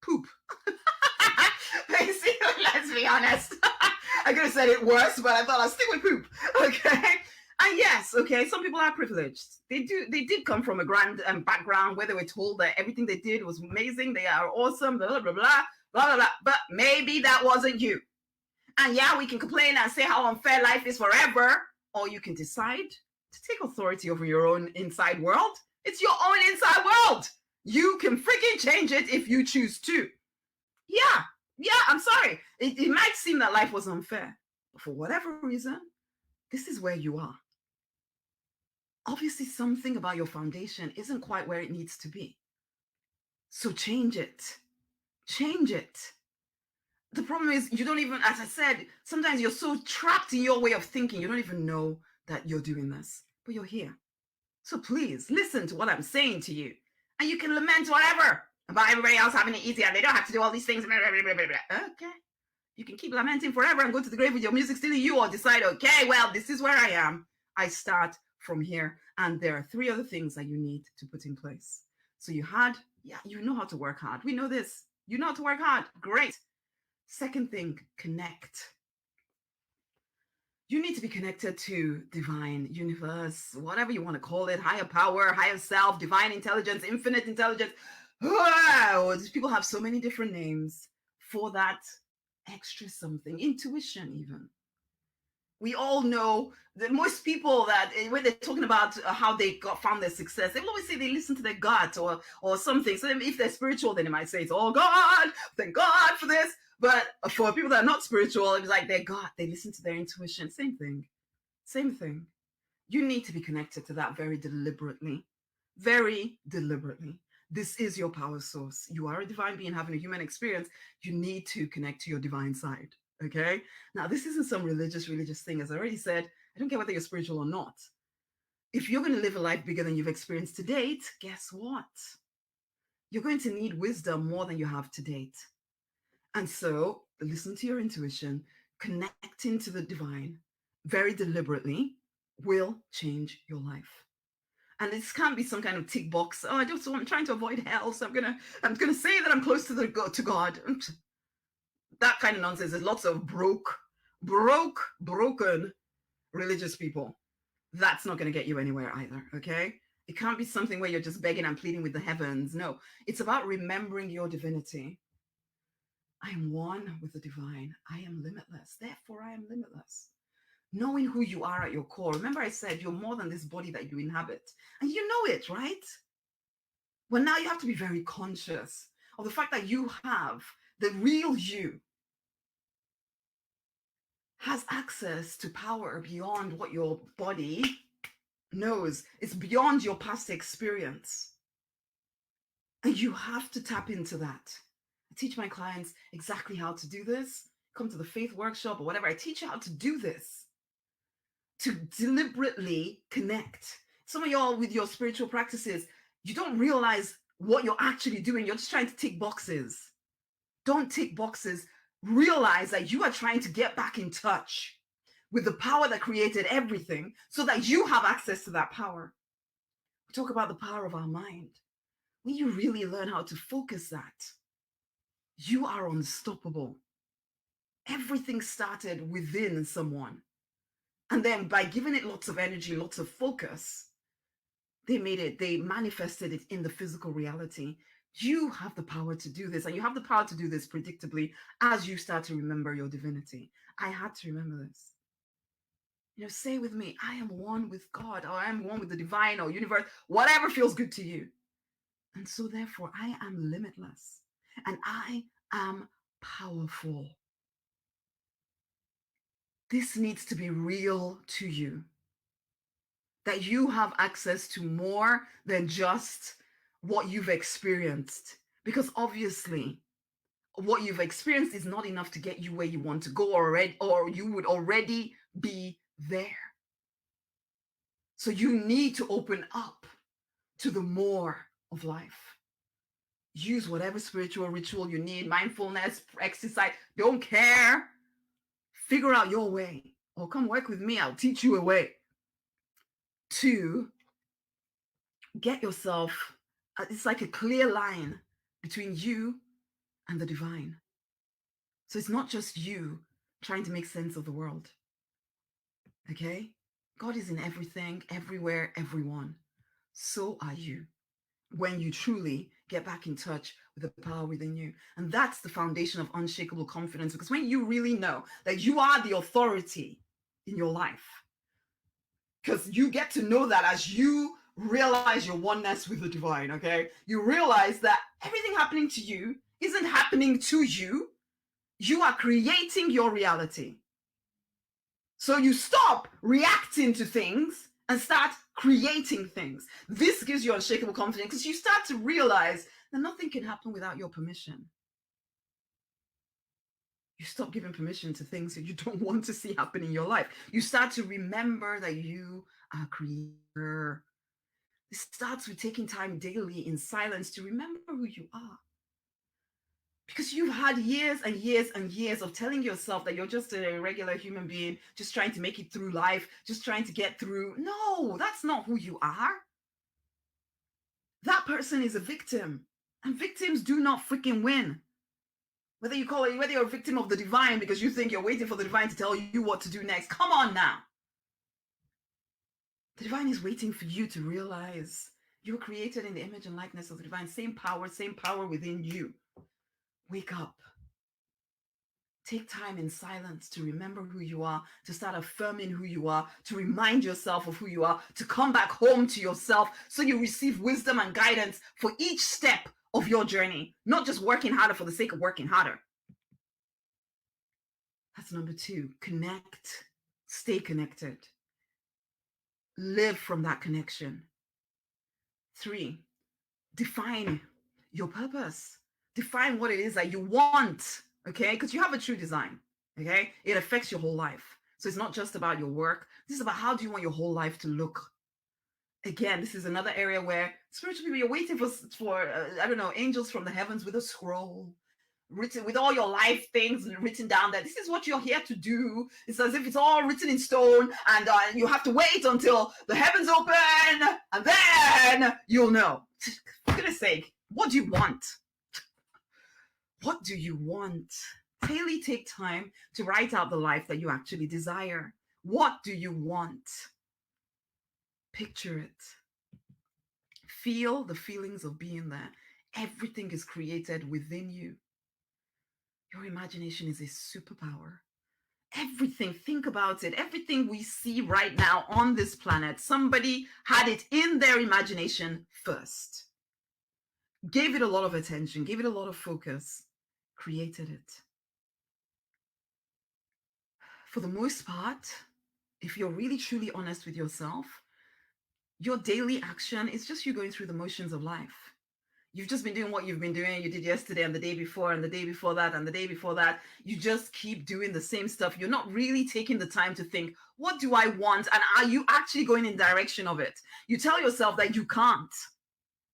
poop. Let's be honest. I could have said it worse, but I thought I'd stick with poop. Okay. And yes, okay, some people are privileged. They did come from a grand background where they were told that everything they did was amazing. They are awesome, blah, blah, blah, blah, blah, blah, blah. But maybe that wasn't you. And yeah, we can complain and say how unfair life is forever, or you can decide to take authority over your own inside world. It's your own inside world. You can freaking change it if you choose to. Yeah, I'm sorry. It might seem that life was unfair, but for whatever reason, this is where you are. Obviously, something about your foundation isn't quite where it needs to be. So change it. Change it. The problem is you don't even, as I said, sometimes you're so trapped in your way of thinking, you don't even know that you're doing this, but you're here. So please listen to what I'm saying to you, and you can lament whatever about everybody else having it easy and they don't have to do all these things. Blah, blah, blah, blah, blah. Okay. You can keep lamenting forever and go to the grave with your music still in you, or decide, okay, well, this is where I am. I start from here. And there are 3 other things that you need to put in place. So you know how to work hard. We know this. You know how to work hard. Great. Second thing, connect. You need to be connected to divine, universe, whatever you want to call it, higher power, higher self, divine intelligence, infinite intelligence. Wow, these people have so many different names for that extra something, intuition even. We all know that most people that when they're talking about how they found their success, they will always say they listen to their gut or something. So if they're spiritual, then they might say it's, oh God, thank God for this. But for people that are not spiritual, it's like their gut, they listen to their intuition. Same thing. You need to be connected to that very deliberately. Very deliberately. This is your power source. You are a divine being having a human experience. You need to connect to your divine side. Okay? Now, this isn't some religious thing. As I already said, I don't care whether you're spiritual or not. If you're going to live a life bigger than you've experienced to date, guess what? You're going to need wisdom more than you have to date. And so, listen to your intuition, connecting to the divine very deliberately will change your life. And this can't be some kind of tick box. Oh, I'm trying to avoid hell, so I'm gonna say that I'm close to God. That kind of nonsense. There's lots of broken religious people. That's not gonna get you anywhere either. Okay? It can't be something where you're just begging and pleading with the heavens. No, it's about remembering your divinity. I am one with the divine. I am limitless. Therefore, I am limitless. Knowing who you are at your core. Remember I said you're more than this body that you inhabit. And you know it, right? Well, now you have to be very conscious of the fact that you have the real you has access to power beyond what your body knows. It's beyond your past experience. And you have to tap into that. I teach my clients exactly how to do this. Come to the faith workshop or whatever. I teach you how to do this. To deliberately connect. Some of y'all with your spiritual practices, you don't realize what you're actually doing. You're just trying to tick boxes. Don't tick boxes. Realize that you are trying to get back in touch with the power that created everything so that you have access to that power. We talk about the power of our mind. When you really learn how to focus that, you are unstoppable. Everything started within someone. And then by giving it lots of energy, lots of focus, they manifested it in the physical reality. You have the power to do this, and you have the power to do this predictably as you start to remember your divinity. I had to remember this. Say with me, I am one with God, or I am one with the divine or universe, whatever feels good to you. And so therefore, I am limitless and I am powerful. This needs to be real to you, that you have access to more than just what you've experienced. Because obviously, what you've experienced is not enough to get you where you want to go already, or you would already be there. So you need to open up to the more of life. Use whatever spiritual ritual you need, mindfulness, exercise, don't care. Figure out your way, or come work with me. I'll teach you a way to get yourself. It's like a clear line between you and the divine. So it's not just you trying to make sense of the world. Okay? God is in everything, everywhere, everyone. So are you, when you truly get back in touch with the power within you. And that's the foundation of unshakable confidence, because when you really know that you are the authority in your life, because you get to know that as you realize your oneness with the divine, okay? You realize that everything happening to you isn't happening to you. You are creating your reality. So you stop reacting to things and start creating things. This gives you unshakable confidence because you start to realize that nothing can happen without your permission. You stop giving permission to things that you don't want to see happen in your life. You start to remember that you are a creator. This starts with taking time daily in silence to remember who you are. Because you've had years and years and years of telling yourself that you're just a regular human being, just trying to make it through life, just trying to get through. No, that's not who you are. That person is a victim. And victims do not freaking win. Whether you're a victim of the divine because you think you're waiting for the divine to tell you what to do next. Come on now. The divine is waiting for you to realize you're created in the image and likeness of the divine. Same power within you. Wake up. Take time in silence to remember who you are, to start affirming who you are, to remind yourself of who you are, to come back home to yourself so you receive wisdom and guidance for each step of your journey, not just working harder for the sake of working harder. That's number 2. Connect. Stay connected. Live from that connection. 3, define your purpose. Define what it is that you want, okay? Because you have a true design, okay? It affects your whole life. So it's not just about your work. This is about how do you want your whole life to look. Again, this is another area where spiritual people, you're waiting for angels from the heavens with a scroll written with all your life things written down that this is what you're here to do. It's as if it's all written in stone, and you have to wait until the heavens open, and then you'll know. For goodness sake, what do you want? What do you want? Daily take time to write out the life that you actually desire. What do you want? Picture it. Feel the feelings of being there. Everything is created within you. Your imagination is a superpower. Everything, think about it. Everything we see right now on this planet, somebody had it in their imagination first. Gave it a lot of attention, gave it a lot of focus, created it. For the most part, if you're really truly honest with yourself, your daily action is just you going through the motions of life. You've just been doing what you've been doing. You did yesterday and the day before and the day before that and the day before that. You just keep doing the same stuff. You're not really taking the time to think, what do I want? And are you actually going in direction of it? You tell yourself that you can't.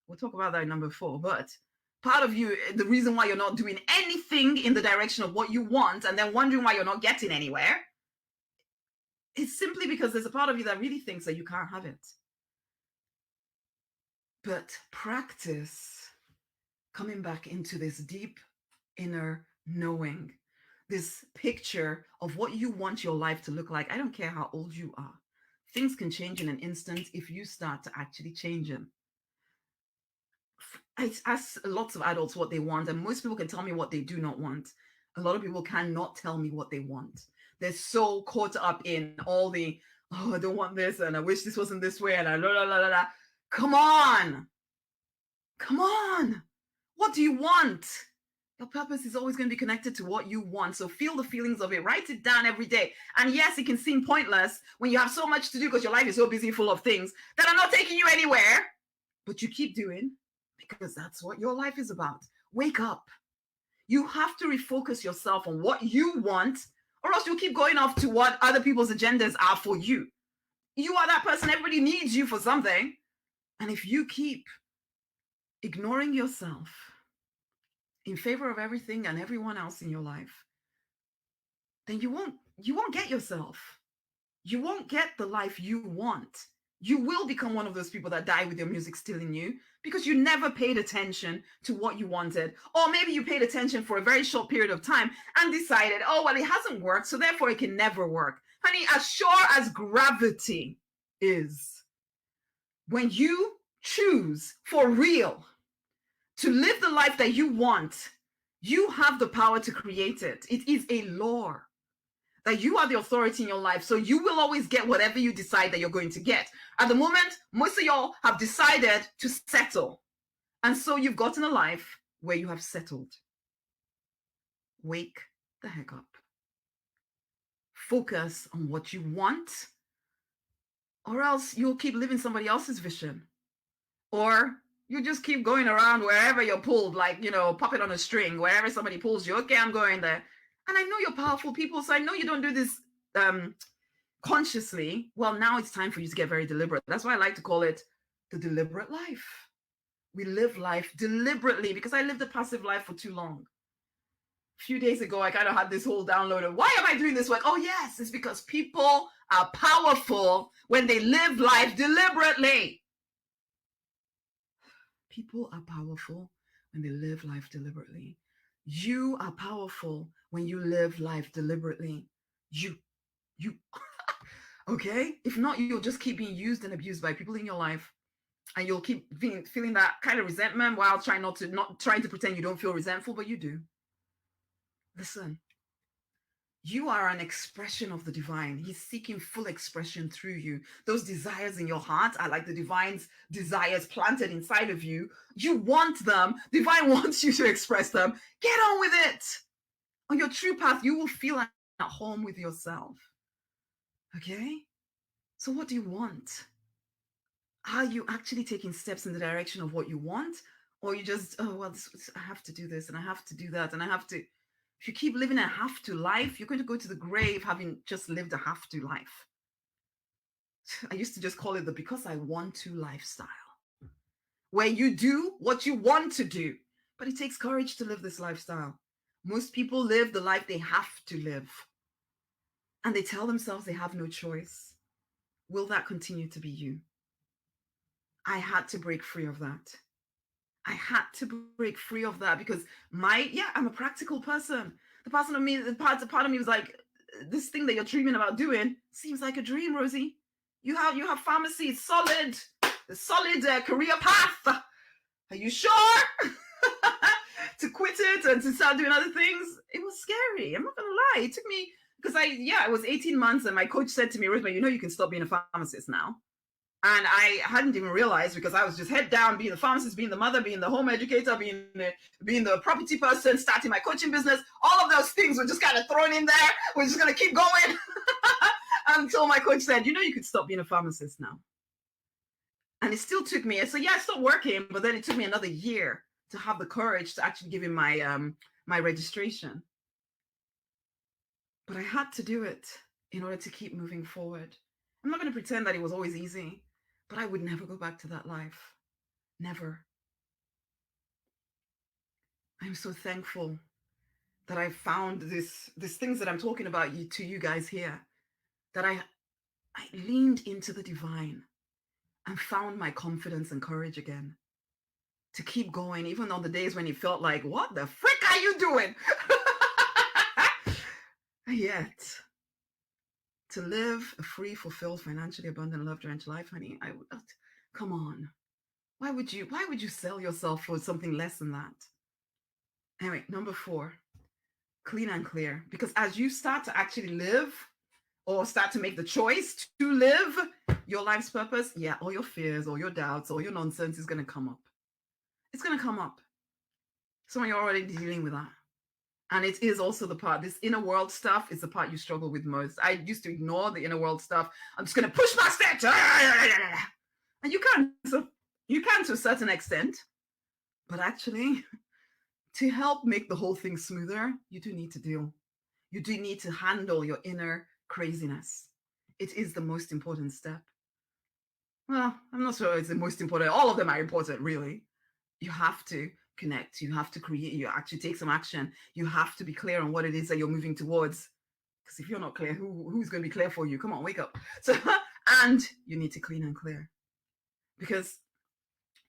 We'll talk about that in number 4. But part of you, the reason why you're not doing anything in the direction of what you want and then wondering why you're not getting anywhere, is simply because there's a part of you that really thinks that you can't have it. But practice coming back into this deep inner knowing, this picture of what you want your life to look like. I don't care how old you are. Things can change in an instant if you start to actually change them. I ask lots of adults what they want, and most people can tell me what they do not want. A lot of people cannot tell me what they want. They're so caught up in all the, oh, I don't want this, and I wish this wasn't this way, and I la la la la. Come on. Come on. What do you want? Your purpose is always going to be connected to what you want. So feel the feelings of it. Write it down every day. And yes, it can seem pointless when you have so much to do because your life is so busy, full of things that are not taking you anywhere. But you keep doing because that's what your life is about. Wake up. You have to refocus yourself on what you want, or else you'll keep going off to what other people's agendas are for you. You are that person. Everybody needs you for something. And if you keep ignoring yourself in favor of everything and everyone else in your life, then you won't get yourself. You won't get the life you want. You will become one of those people that die with your music still in you because you never paid attention to what you wanted. Or maybe you paid attention for a very short period of time and decided, oh, well, it hasn't worked, so therefore it can never work. Honey, as sure as gravity is, when you choose for real to live the life that you want, you have the power to create it. It is a law that you are the authority in your life. So you will always get whatever you decide that you're going to get. At the moment, most of y'all have decided to settle. And so you've gotten a life where you have settled. Wake the heck up. Focus on what you want, or else you'll keep living somebody else's vision. Or you just keep going around wherever you're pulled, like, puppet on a string, wherever somebody pulls you. Okay, I'm going there. And I know you're powerful people, so I know you don't do this consciously. Well, now it's time for you to get very deliberate. That's why I like to call it the deliberate life. We live life deliberately because I lived a passive life for too long. A few days ago, I kind of had this whole download of, why am I doing this work? Oh, yes, it's because people are powerful when they live life deliberately. People are powerful when they live life deliberately. You are powerful when you live life deliberately. You, okay? If not, you'll just keep being used and abused by people in your life. And you'll keep feeling that kind of resentment while not trying to pretend you don't feel resentful, but you do. Listen, you are an expression of the divine. He's seeking full expression through you. Those desires in your heart are like the divine's desires planted inside of you. You want them. Divine wants you to express them. Get on with it. On your true path, you will feel at home with yourself. Okay? So what do you want? Are you actually taking steps in the direction of what you want? Or you just, oh, well, I have to do this and I have to do that and I have to. If you keep living a have to life, you're going to go to the grave having just lived a have to life. I used to just call it the because I want to lifestyle, where you do what you want to do. But it takes courage to live this lifestyle. Most people live the life they have to live. And they tell themselves they have no choice. Will that continue to be you? I had to break free of that. I had to break free of that because I'm a practical person. The part of me was like, this thing that you're dreaming about doing seems like a dream, Rosie. You have pharmacy, it's solid career path. Are you sure? To quit it and to start doing other things, it was scary. I'm not gonna lie. It took me because I was 18 months and my coach said to me, Rosemary, you can stop being a pharmacist now. And I hadn't even realized because I was just head down, being the pharmacist, being the mother, being the home educator, being the property person, starting my coaching business. All of those things were just kind of thrown in there. We're just going to keep going until my coach said, you could stop being a pharmacist now. And it still took me. So yeah, I stopped working, but then it took me another year to have the courage to actually give him my registration. But I had to do it in order to keep moving forward. I'm not going to pretend that it was always easy. But I would never go back to that life. Never. I'm so thankful that I found these things that I'm talking about you to you guys here. That I leaned into the divine and found my confidence and courage again to keep going, even on the days when it felt like, what the frick are you doing? Yet, to live a free, fulfilled, financially abundant, love drenched life, honey, I would come on. Why would you sell yourself for something less than that? Anyway, number 4, clean and clear. Because as you start to actually live or start to make the choice to live your life's purpose, yeah, all your fears, all your doubts, all your nonsense is going to come up. It's going to come up. So you're already dealing with that. And it is also the part, this inner world stuff is the part you struggle with most. I used to ignore the inner world stuff. I'm just going to push my steps. And you can. So you can to a certain extent. But actually, to help make the whole thing smoother, you do need to deal. You do need to handle your inner craziness. It is the most important step. Well, I'm not sure it's the most important. All of them are important, really. You have to connect. You have to create. You actually take some action. You have to be clear on what it is that you're moving towards. Because if you're not clear, who's going to be clear for you? Come on, wake up. So, and you need to clean and clear because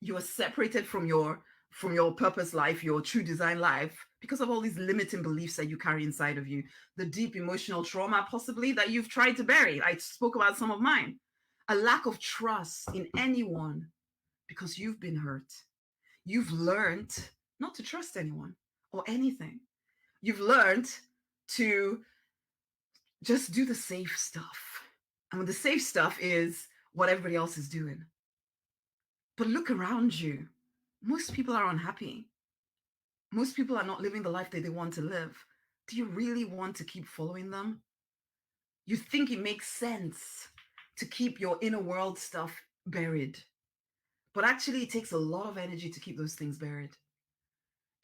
you are separated from your purpose life, your true design life, because of all these limiting beliefs that you carry inside of you, the deep emotional trauma possibly that you've tried to bury. I spoke about some of mine. A lack of trust in anyone because you've been hurt. You've learned not to trust anyone or anything. You've learned to just do the safe stuff. And the safe stuff is what everybody else is doing. But look around you. Most people are unhappy. Most people are not living the life that they want to live. Do you really want to keep following them? You think it makes sense to keep your inner world stuff buried. But actually, it takes a lot of energy to keep those things buried.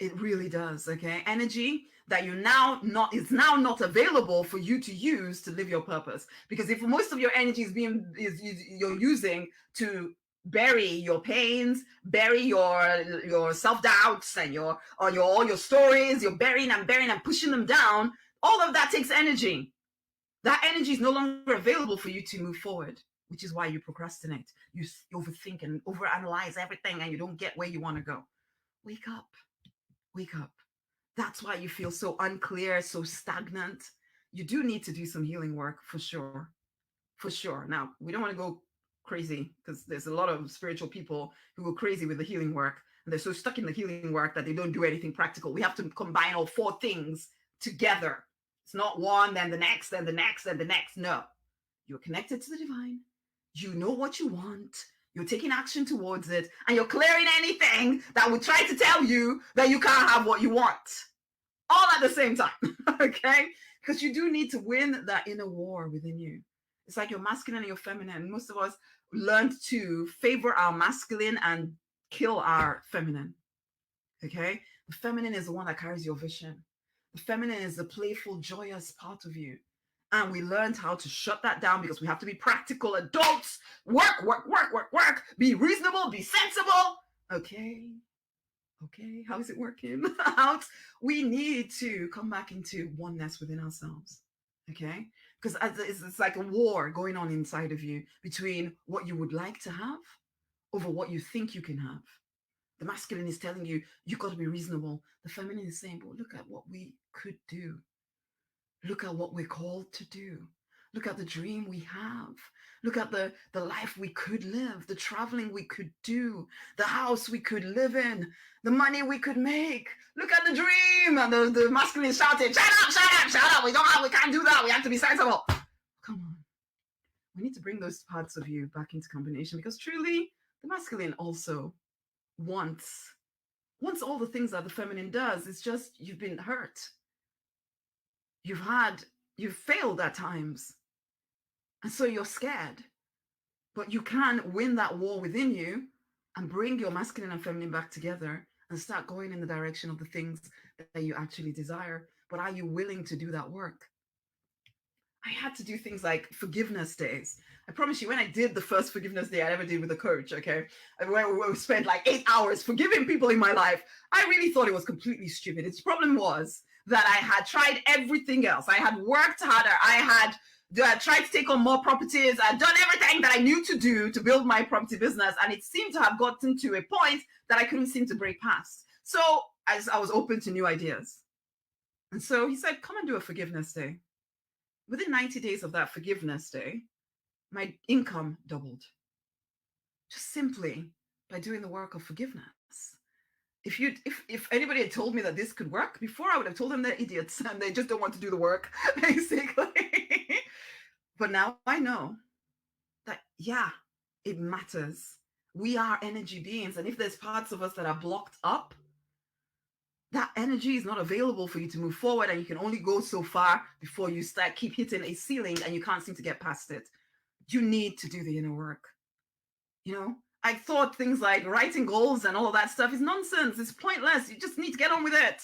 It really does, okay? Energy that you now not is now not available for you to use to live your purpose. Because if most of your energy you're using to bury your pains, bury your self-doubts and your all your stories, you're burying and pushing them down, all of that takes energy. That energy is no longer available for you to move forward, which is why you procrastinate. You overthink and overanalyze everything and you don't get where you want to go. Wake up. Wake up. That's why you feel so unclear, so stagnant. You do need to do some healing work for sure. For sure. Now, we don't want to go crazy because there's a lot of spiritual people who go crazy with the healing work and they're so stuck in the healing work that they don't do anything practical. We have to combine all 4 things together. It's not one, then the next, then the next, then the next. No. You're connected to the divine. You know what you want. You're taking action towards it, and you're clearing anything that would try to tell you that you can't have what you want. All at the same time, okay? Because you do need to win that inner war within you. It's like your masculine and your feminine. Most of us learned to favor our masculine and kill our feminine, okay? The feminine is the one that carries your vision. The feminine is the playful, joyous part of you. And we learned how to shut that down because we have to be practical adults. Work, work, work, work, work. Be reasonable, be sensible. Okay. Okay. How is it working out? We need to come back into oneness within ourselves. Okay. Because it's like a war going on inside of you between what you would like to have over what you think you can have. The masculine is telling you, you've got to be reasonable. The feminine is saying, but look at what we could do. Look at what we're called to do. Look at the dream we have. Look at the life we could live, the traveling we could do, the house we could live in, the money we could make. Look at the dream. And the masculine is shouting, shut up, shut up, shut up. We can't do that. We have to be sensible. Come on. We need to bring those parts of you back into combination because truly the masculine also wants all the things that the feminine does. It's just you've been hurt. You've failed at times. And so you're scared. But you can win that war within you and bring your masculine and feminine back together and start going in the direction of the things that you actually desire. But are you willing to do that work? I had to do things like forgiveness days. I promise you, when I did the first forgiveness day I ever did with a coach, okay, we spent like 8 hours forgiving people in my life. I really thought it was completely stupid. Its problem was that I had tried everything else. I had worked harder. I had tried to take on more properties. I'd done everything that I knew to do to build my property business. And it seemed to have gotten to a point that I couldn't seem to break past. So I was open to new ideas. And so he said, come and do a forgiveness day. Within 90 days of that forgiveness day, my income doubled. Just simply by doing the work of forgiveness. If anybody had told me that this could work before, I would have told them they're idiots and they just don't want to do the work, basically. But now I know that, yeah, it matters. We are energy beings. And if there's parts of us that are blocked up, that energy is not available for you to move forward, and you can only go so far before you keep hitting a ceiling and you can't seem to get past it. You need to do the inner work. I thought things like writing goals and all of that stuff is nonsense. It's pointless. You just need to get on with it.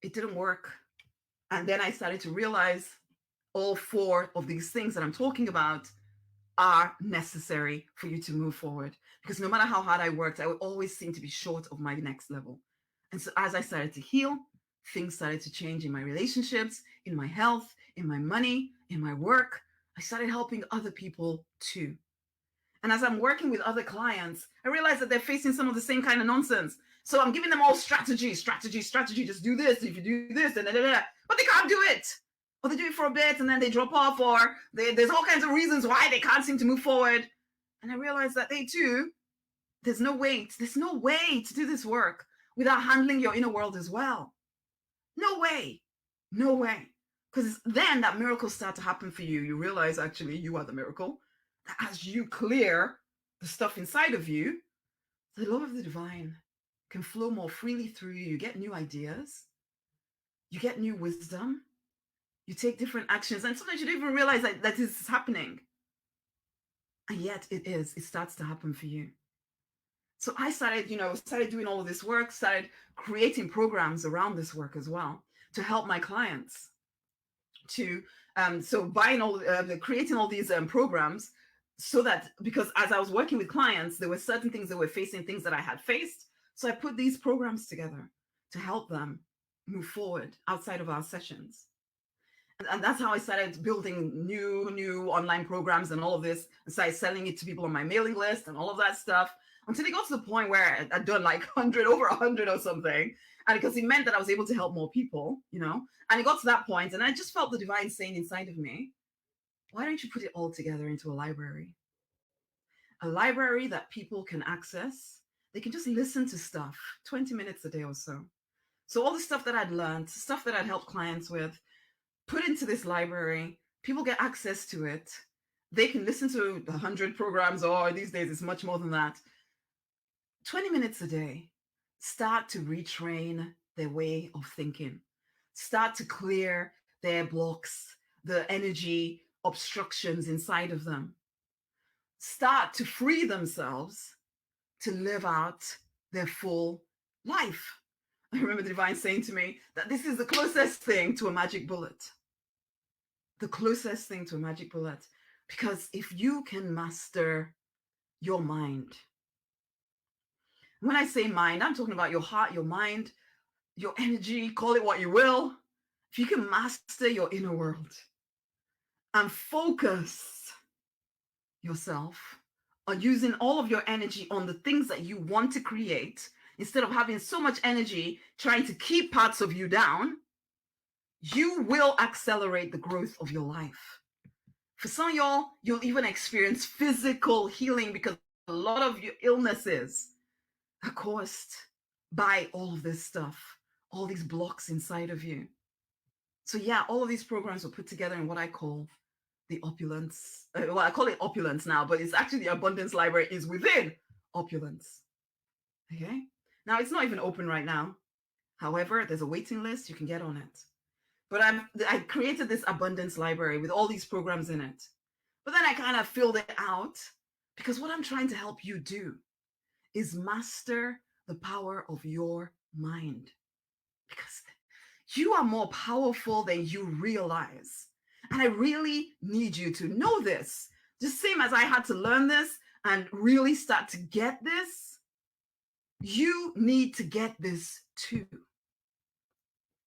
It didn't work. And then I started to realize all 4 of these things that I'm talking about are necessary for you to move forward. Because no matter how hard I worked, I would always seem to be short of my next level. And so as I started to heal, things started to change in my relationships, in my health, in my money, in my work. I started helping other people too. And as I'm working with other clients, I realize that they're facing some of the same kind of nonsense. So I'm giving them all strategy. Just do this. If you do this, but they can't do it. Or they do it for a bit and then they drop off, or there's all kinds of reasons why they can't seem to move forward. And I realize that they too, there's no way to do this work without handling your inner world as well. No way. Because then that miracle starts to happen for you. You realize actually you are the miracle. That as you clear the stuff inside of you, the love of the divine can flow more freely through you. You get new ideas. You get new wisdom. You take different actions. And sometimes you don't even realize that this is happening. And yet it starts to happen for you. So I started doing all of this work, started creating programs around this work as well to help my clients to, creating all these programs, so that, because as I was working with clients, there were certain things that were facing things that I had faced. So I put these programs together to help them move forward outside of our sessions. And that's how I started building new online programs and all of this, and started selling it to people on my mailing list and all of that stuff, until it got to the point where I'd done like over 100 or something. And because it meant that I was able to help more people, and it got to that point, and I just felt the divine saying inside of me, why don't you put it all together into a library? A library that people can access. They can just listen to stuff 20 minutes a day or so. So all the stuff that I'd learned, stuff that I'd helped clients with, put into this library. People get access to it. They can listen to 100 programs, or these days it's much more than that. 20 minutes a day. Start to retrain their way of thinking. Start to clear their blocks, the energy obstructions inside of them. Start to free themselves to live out their full life. I remember the divine saying to me that this is the closest thing to a magic bullet. The closest thing to a magic bullet. Because if you can master your mind, when I say mind, I'm talking about your heart, your mind, your energy, call it what you will. If you can master your inner world and focus yourself on using all of your energy on the things that you want to create, instead of having so much energy trying to keep parts of you down, you will accelerate the growth of your life. For some of y'all, you'll even experience physical healing, because a lot of your illnesses are caused by all of this stuff, all these blocks inside of you. So yeah, all of these programs were put together in what I call the opulence. Well, I call it opulence now, but it's actually the abundance library is within opulence. Okay. Now it's not even open right now. However, there's a waiting list. You can get on it. But I created this abundance library with all these programs in it. But then I kind of filled it out, because what I'm trying to help you do is master the power of your mind. Because You are more powerful than you realize. And I really need you to know this. Just same as I had to learn this and really start to get this, you need to get this too.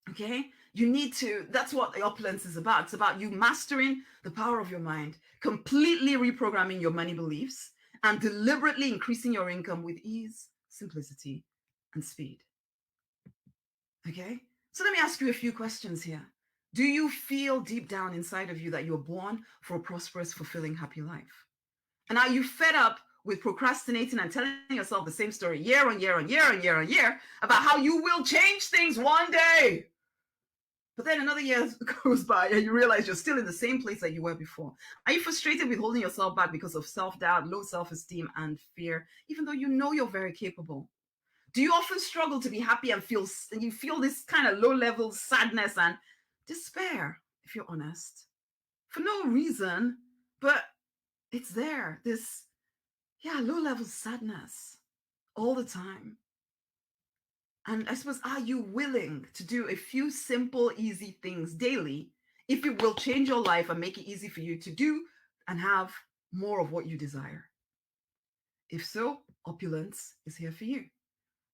Okay? You need to, that's what the opulence is about. It's about you mastering the power of your mind, completely reprogramming your money beliefs, and deliberately increasing your income with ease, simplicity, and speed. Okay? So let me ask you a few questions here. Do you feel deep down inside of you that you're born for a prosperous, fulfilling, happy life? And are you fed up with procrastinating and telling yourself the same story year on year on year on year on year about how you will change things one day? But then another year goes by and you realize you're still in the same place that you were before. Are you frustrated with holding yourself back because of self-doubt, low self-esteem, and fear, even though you know you're very capable? Do you often struggle to be happy and you feel this kind of low-level sadness and despair, if you're honest, for no reason, but it's there, this low-level sadness all the time? And I suppose, are you willing to do a few simple, easy things daily if it will change your life and make it easy for you to do and have more of what you desire? If so, opulence is here for you.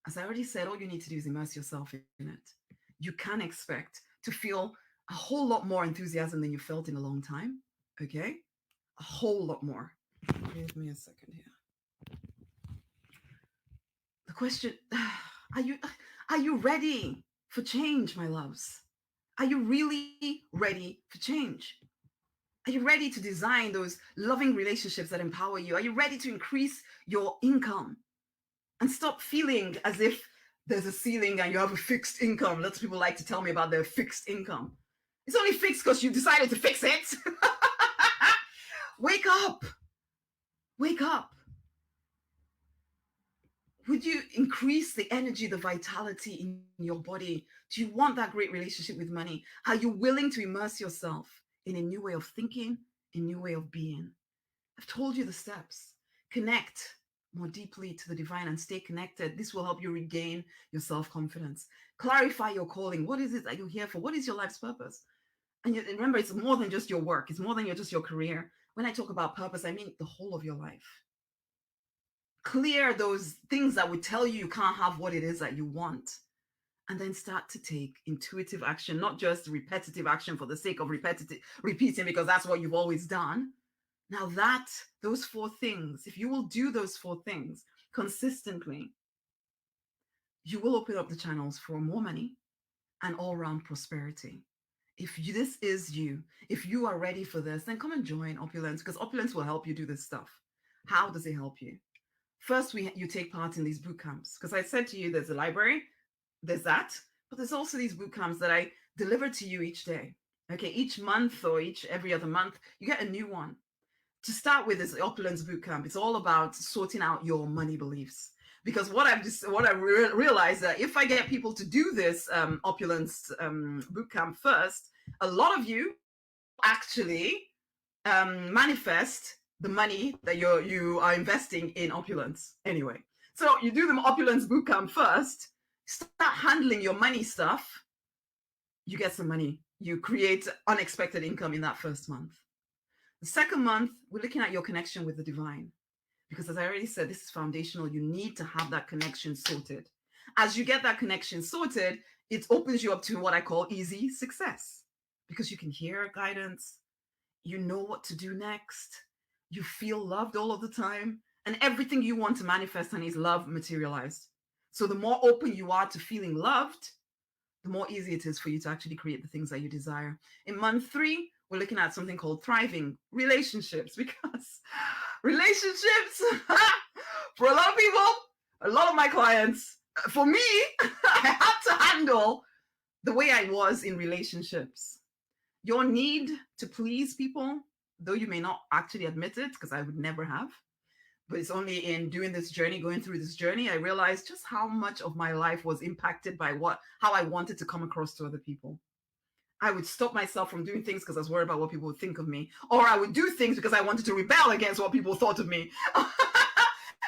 As I already said, all you need to do is immerse yourself in it. You can expect to feel a whole lot more enthusiasm than you felt in a long time. Okay? A whole lot more. Give me a second here. The question, are you ready for change, my loves? Are you really ready for change? Are you ready to design those loving relationships that empower you? Are you ready to increase your income and stop feeling as if there's a ceiling and you have a fixed income? Lots of people like to tell me about their fixed income. It's only fixed because you decided to fix it. Wake up. Wake up. Would you increase the energy, the vitality in your body? Do you want that great relationship with money? Are you willing to immerse yourself in a new way of thinking, a new way of being? I've told you the steps. Connect more deeply to the divine and stay connected. This will help you regain your self-confidence. Clarify your calling. What is it that you're here for? What is your life's purpose? And remember, it's more than just your work. It's more than just your career. When I talk about purpose, I mean the whole of your life. Clear those things that would tell you can't have what it is that you want. And then start to take intuitive action, not just repetitive action for the sake of repeating because that's what you've always done. Now those 4 things, if you will do those 4 things consistently, you will open up the channels for more money and all-round prosperity. If this is you, if you are ready for this, then come and join Opulence, because Opulence will help you do this stuff. How does it help you? First, you take part in these boot camps, because I said to you, there's a library, there's that, but there's also these boot camps that I deliver to you each day. Okay, each month or every other month, you get a new one. To start with is the Opulence boot camp. It's all about sorting out your money beliefs. Because what I realized that if I get people to do this Opulence boot camp first, a lot of you actually manifest the money that you are investing in Opulence anyway. So you do the Opulence bootcamp first, start handling your money stuff, you get some money. You create unexpected income in that first month. The second month, we're looking at your connection with the divine. Because as I already said, this is foundational. You need to have that connection sorted. As you get that connection sorted, it opens you up to what I call easy success. Because you can hear guidance, you know what to do next, you feel loved all of the time, and everything you want to manifest, honey, is love materialized. So the more open you are to feeling loved, the more easy it is for you to actually create the things that you desire. In month 3, we're looking at something called thriving relationships, because relationships, for a lot of people, a lot of my clients, for me, I had to handle the way I was in relationships. Your need to please people, though you may not actually admit it, because I would never have, but it's only in doing this journey, going through this journey, I realized just how much of my life was impacted by how I wanted to come across to other people. I would stop myself from doing things because I was worried about what people would think of me, or I would do things because I wanted to rebel against what people thought of me.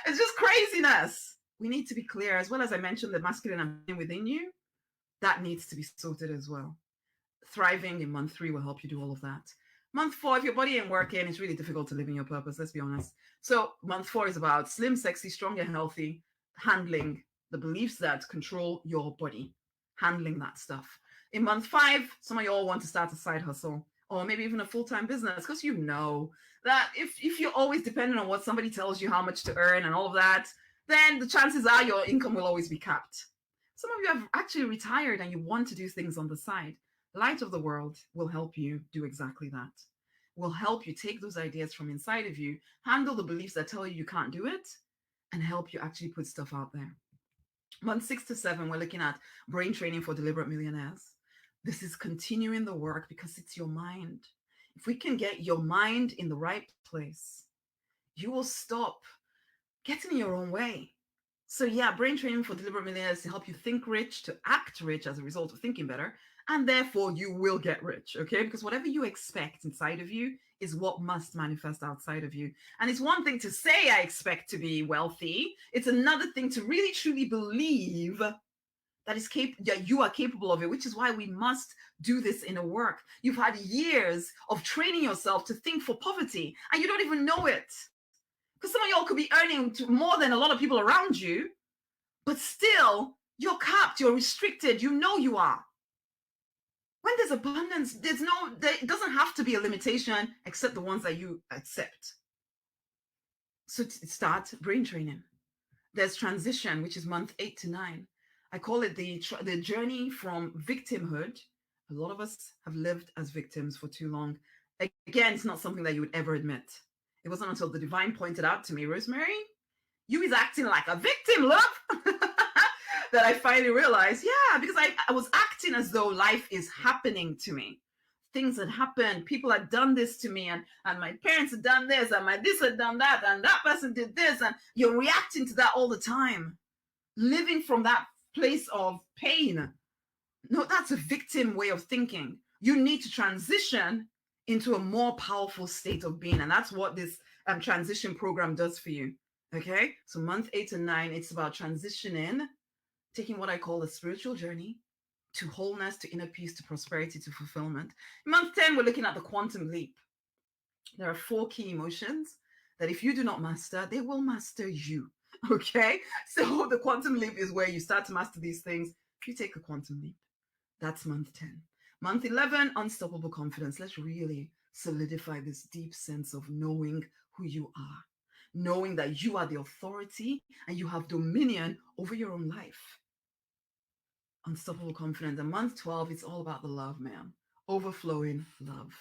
It's just craziness. We need to be clear, as well as I mentioned the masculine and feminine within you. that needs to be sorted as well. Thriving in month 3 will help you do all of that. Month 4, if your body ain't working, it's really difficult to live in your purpose, let's be honest. So month 4 is about slim, sexy, strong and healthy, handling the beliefs that control your body, handling that stuff. In month 5, some of y'all want to start a side hustle or maybe even a full-time business, because you know that if you're always dependent on what somebody tells you how much to earn and all of that, then the chances are your income will always be capped. Some of you have actually retired and you want to do things on the side. Light of the World will help you do exactly that. Will help you take those ideas from inside of you, handle the beliefs that tell you can't do it, and help you actually put stuff out there. Month 6 to 7, we're looking at brain training for deliberate millionaires. This is continuing the work because it's your mind. If we can get your mind in the right place, you will stop getting in your own way. So yeah, brain training for deliberate millionaires to help you think rich, to act rich as a result of thinking better, and therefore you will get rich, okay? Because whatever you expect inside of you is what must manifest outside of you. And it's one thing to say, I expect to be wealthy. It's another thing to really truly believe that you are capable of it, which is why we must do this inner work. You've had years of training yourself to think for poverty, and you don't even know it. Because some of y'all could be earning more than a lot of people around you, but still you're capped, you're restricted, you know you are. When there's abundance, there doesn't have to be a limitation except the ones that you accept. So start brain training. There's transition, which is month 8 to 9. I call it the journey from victimhood. A lot of us have lived as victims for too long. Again, it's not something that you would ever admit. It wasn't until the divine pointed out to me, Rosemary, you is acting like a victim, love. That I finally realized, yeah, because I was acting as though life is happening to me. Things had happened, people had done this to me, and my parents had done this, and my this had done that, and that person did this, and you're reacting to that all the time. Living from that place of pain. No, that's a victim way of thinking. You need to transition into a more powerful state of being, and that's what this transition program does for you. Okay, so month 8 and 9, it's about transitioning, taking what I call the spiritual journey to wholeness, to inner peace, to prosperity, to fulfillment. In month 10, we're looking at the quantum leap. There are 4 key emotions that if you do not master, they will master you. Okay, so the quantum leap is where you start to master these things. If you take a quantum leap, that's month 10. Month 11, unstoppable confidence. Let's really solidify this deep sense of knowing who you are, knowing that you are the authority and you have dominion over your own life. Unstoppable confidence. And month 12, it's all about the love, man. Overflowing love.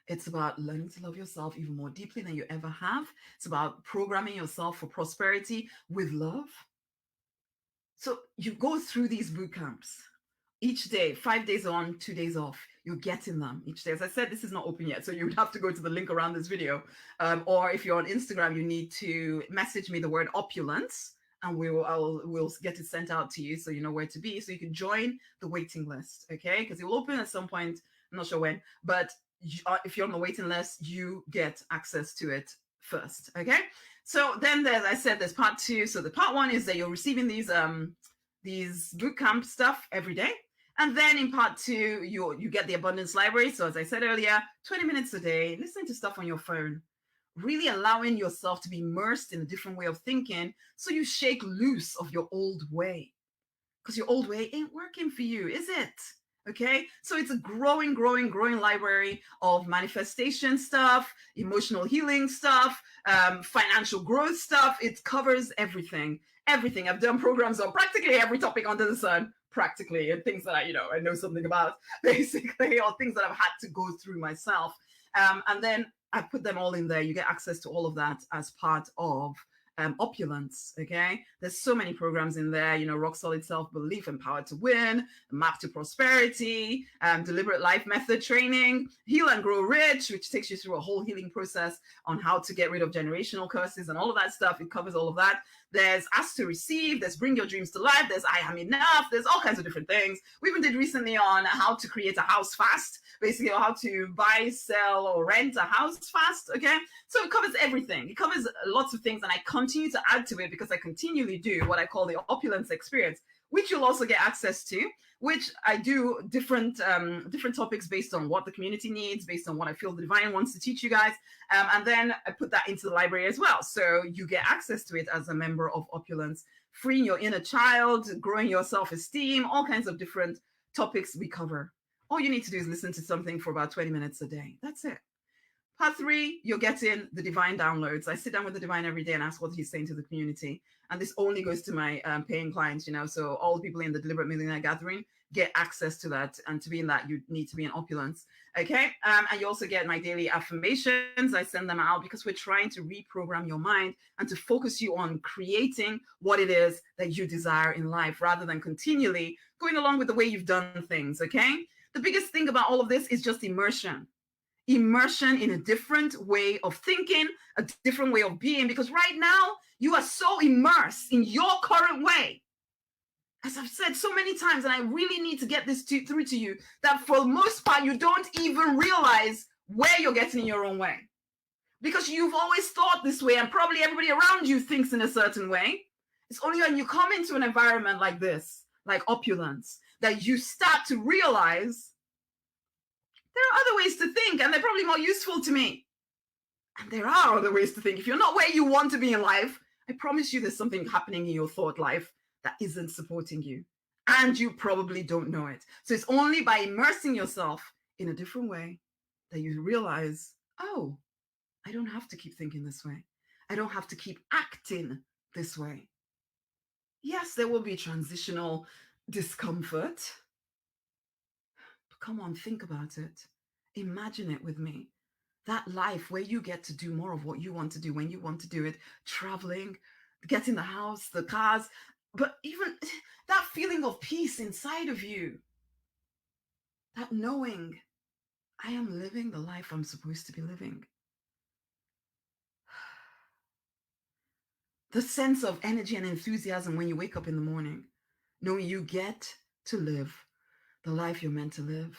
It's about learning to love yourself even more deeply than you ever have. It's about programming yourself for prosperity with love. So you go through these boot camps each day, 5 days on, 2 days off. You're getting them each day. As I said, this is not open yet, so you would have to go to the link around this video. Or if you're on Instagram, you need to message me the word opulence, and we'll get it sent out to you so you know where to be. So you can join the waiting list, okay? Because it will open at some point. I'm not sure when, but if you're on the waiting list, you get access to it first, okay? So then, as I said, there's part 2. So the part 1 is that you're receiving these bootcamp stuff every day. And then in part 2, you get the abundance library. So as I said earlier, 20 minutes a day, listening to stuff on your phone, really allowing yourself to be immersed in a different way of thinking so you shake loose of your old way. Because your old way ain't working for you, is it? Okay, so it's a growing library of manifestation stuff, emotional healing stuff, financial growth stuff. It covers everything. I've done programs on practically every topic under the sun, practically, and things that I know something about, basically, or things that I've had to go through myself. And then I put them all in there. You get access to all of that as part of opulence. Okay, there's so many programs in there, rock solid self-belief, empowered to win, map to prosperity, deliberate life method training, heal and grow rich, which takes you through a whole healing process on how to get rid of generational curses and all of that stuff. It covers all of that. There's ask to receive, there's bring your dreams to life, there's I am enough, there's all kinds of different things. We even did recently on how to create a house fast, basically, or how to buy, sell, or rent a house fast. Okay, so it covers everything. It covers lots of things, and I continue to add to it because I continually do what I call the opulence experience, which you'll also get access to, which I do different topics based on what the community needs, based on what I feel the divine wants to teach you guys. And then I put that into the library as well. So you get access to it as a member of Opulence, freeing your inner child, growing your self-esteem, all kinds of different topics we cover. All you need to do is listen to something for about 20 minutes a day. That's it. Part 3, you're getting the divine downloads. I sit down with the divine every day and ask what he's saying to the community. And this only goes to my paying clients, so all the people in the Deliberate Millionaire Gathering get access to that. And to be in that, you need to be in Opulence. Okay. And you also get my daily affirmations. I send them out because we're trying to reprogram your mind and to focus you on creating what it is that you desire in life, rather than continually going along with the way you've done things. Okay. The biggest thing about all of this is just immersion in a different way of thinking, a different way of being, because right now you are so immersed in your current way. As I've said so many times, and I really need to get this through to you, that for the most part, you don't even realize where you're getting in your own way, because you've always thought this way, and probably everybody around you thinks in a certain way. It's only when you come into an environment like this, like Opulence, that you start to realize there are other ways to think, and they're probably more useful to me. And there are other ways to think. If you're not where you want to be in life, I promise you there's something happening in your thought life that isn't supporting you. And you probably don't know it. So it's only by immersing yourself in a different way that you realize, oh, I don't have to keep thinking this way. I don't have to keep acting this way. Yes, there will be transitional discomfort. Come on, think about it. Imagine it with me. That life where you get to do more of what you want to do when you want to do it, traveling, getting the house, the cars, but even that feeling of peace inside of you, that knowing I am living the life I'm supposed to be living. The sense of energy and enthusiasm when you wake up in the morning, knowing you get to live the life you're meant to live.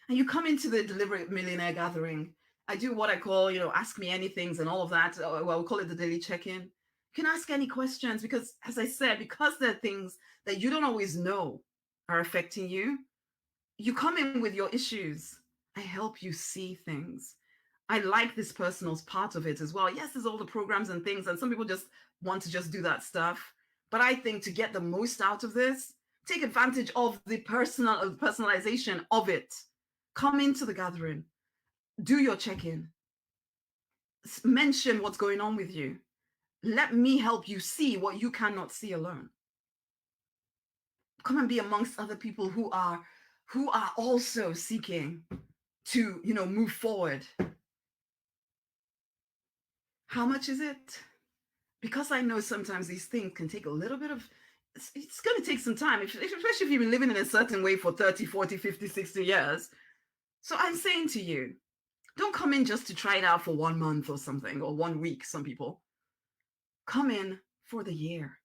And you come into the Deliberate Millionaire Gathering. I do what I call, ask me anythings and all of that. Well, we call it the daily check-in. You can ask any questions because, as I said, because there are things that you don't always know are affecting you, you come in with your issues. I help you see things. I like this personal part of it as well. Yes, there's all the programs and things, and some people just want to just do that stuff. But I think to get the most out of this, take advantage of the personalization of it. Come into the gathering, do your check-in, mention what's going on with you. Let me help you see what you cannot see alone. Come and be amongst other people who are also seeking to, move forward. How much is it? Because I know sometimes these things can take a little bit of, it's going to take some time, especially if you've been living in a certain way for 30, 40, 50, 60 years. So I'm saying to you, don't come in just to try it out for 1 month or something, or 1 week, some people. Come in for the year.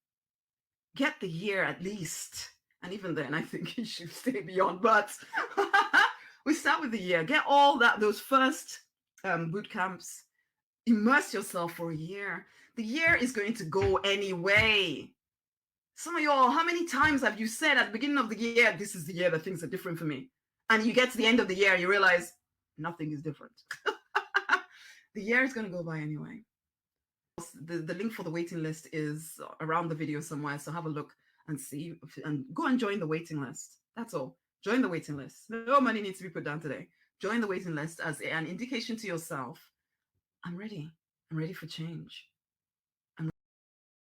Get the year at least. And even then, I think you should stay beyond. But we start with the year. Get all those first boot camps. Immerse yourself for a year. The year is going to go anyway. Some of y'all, how many times have you said at the beginning of the year, this is the year that things are different for me? And you get to the end of the year and you realize nothing is different. The year is going to go by anyway. The link for the waiting list is around the video somewhere. So have a look and see, and go and join the waiting list. That's all. Join the waiting list. No money needs to be put down today. Join the waiting list as an indication to yourself. I'm ready. I'm ready for change.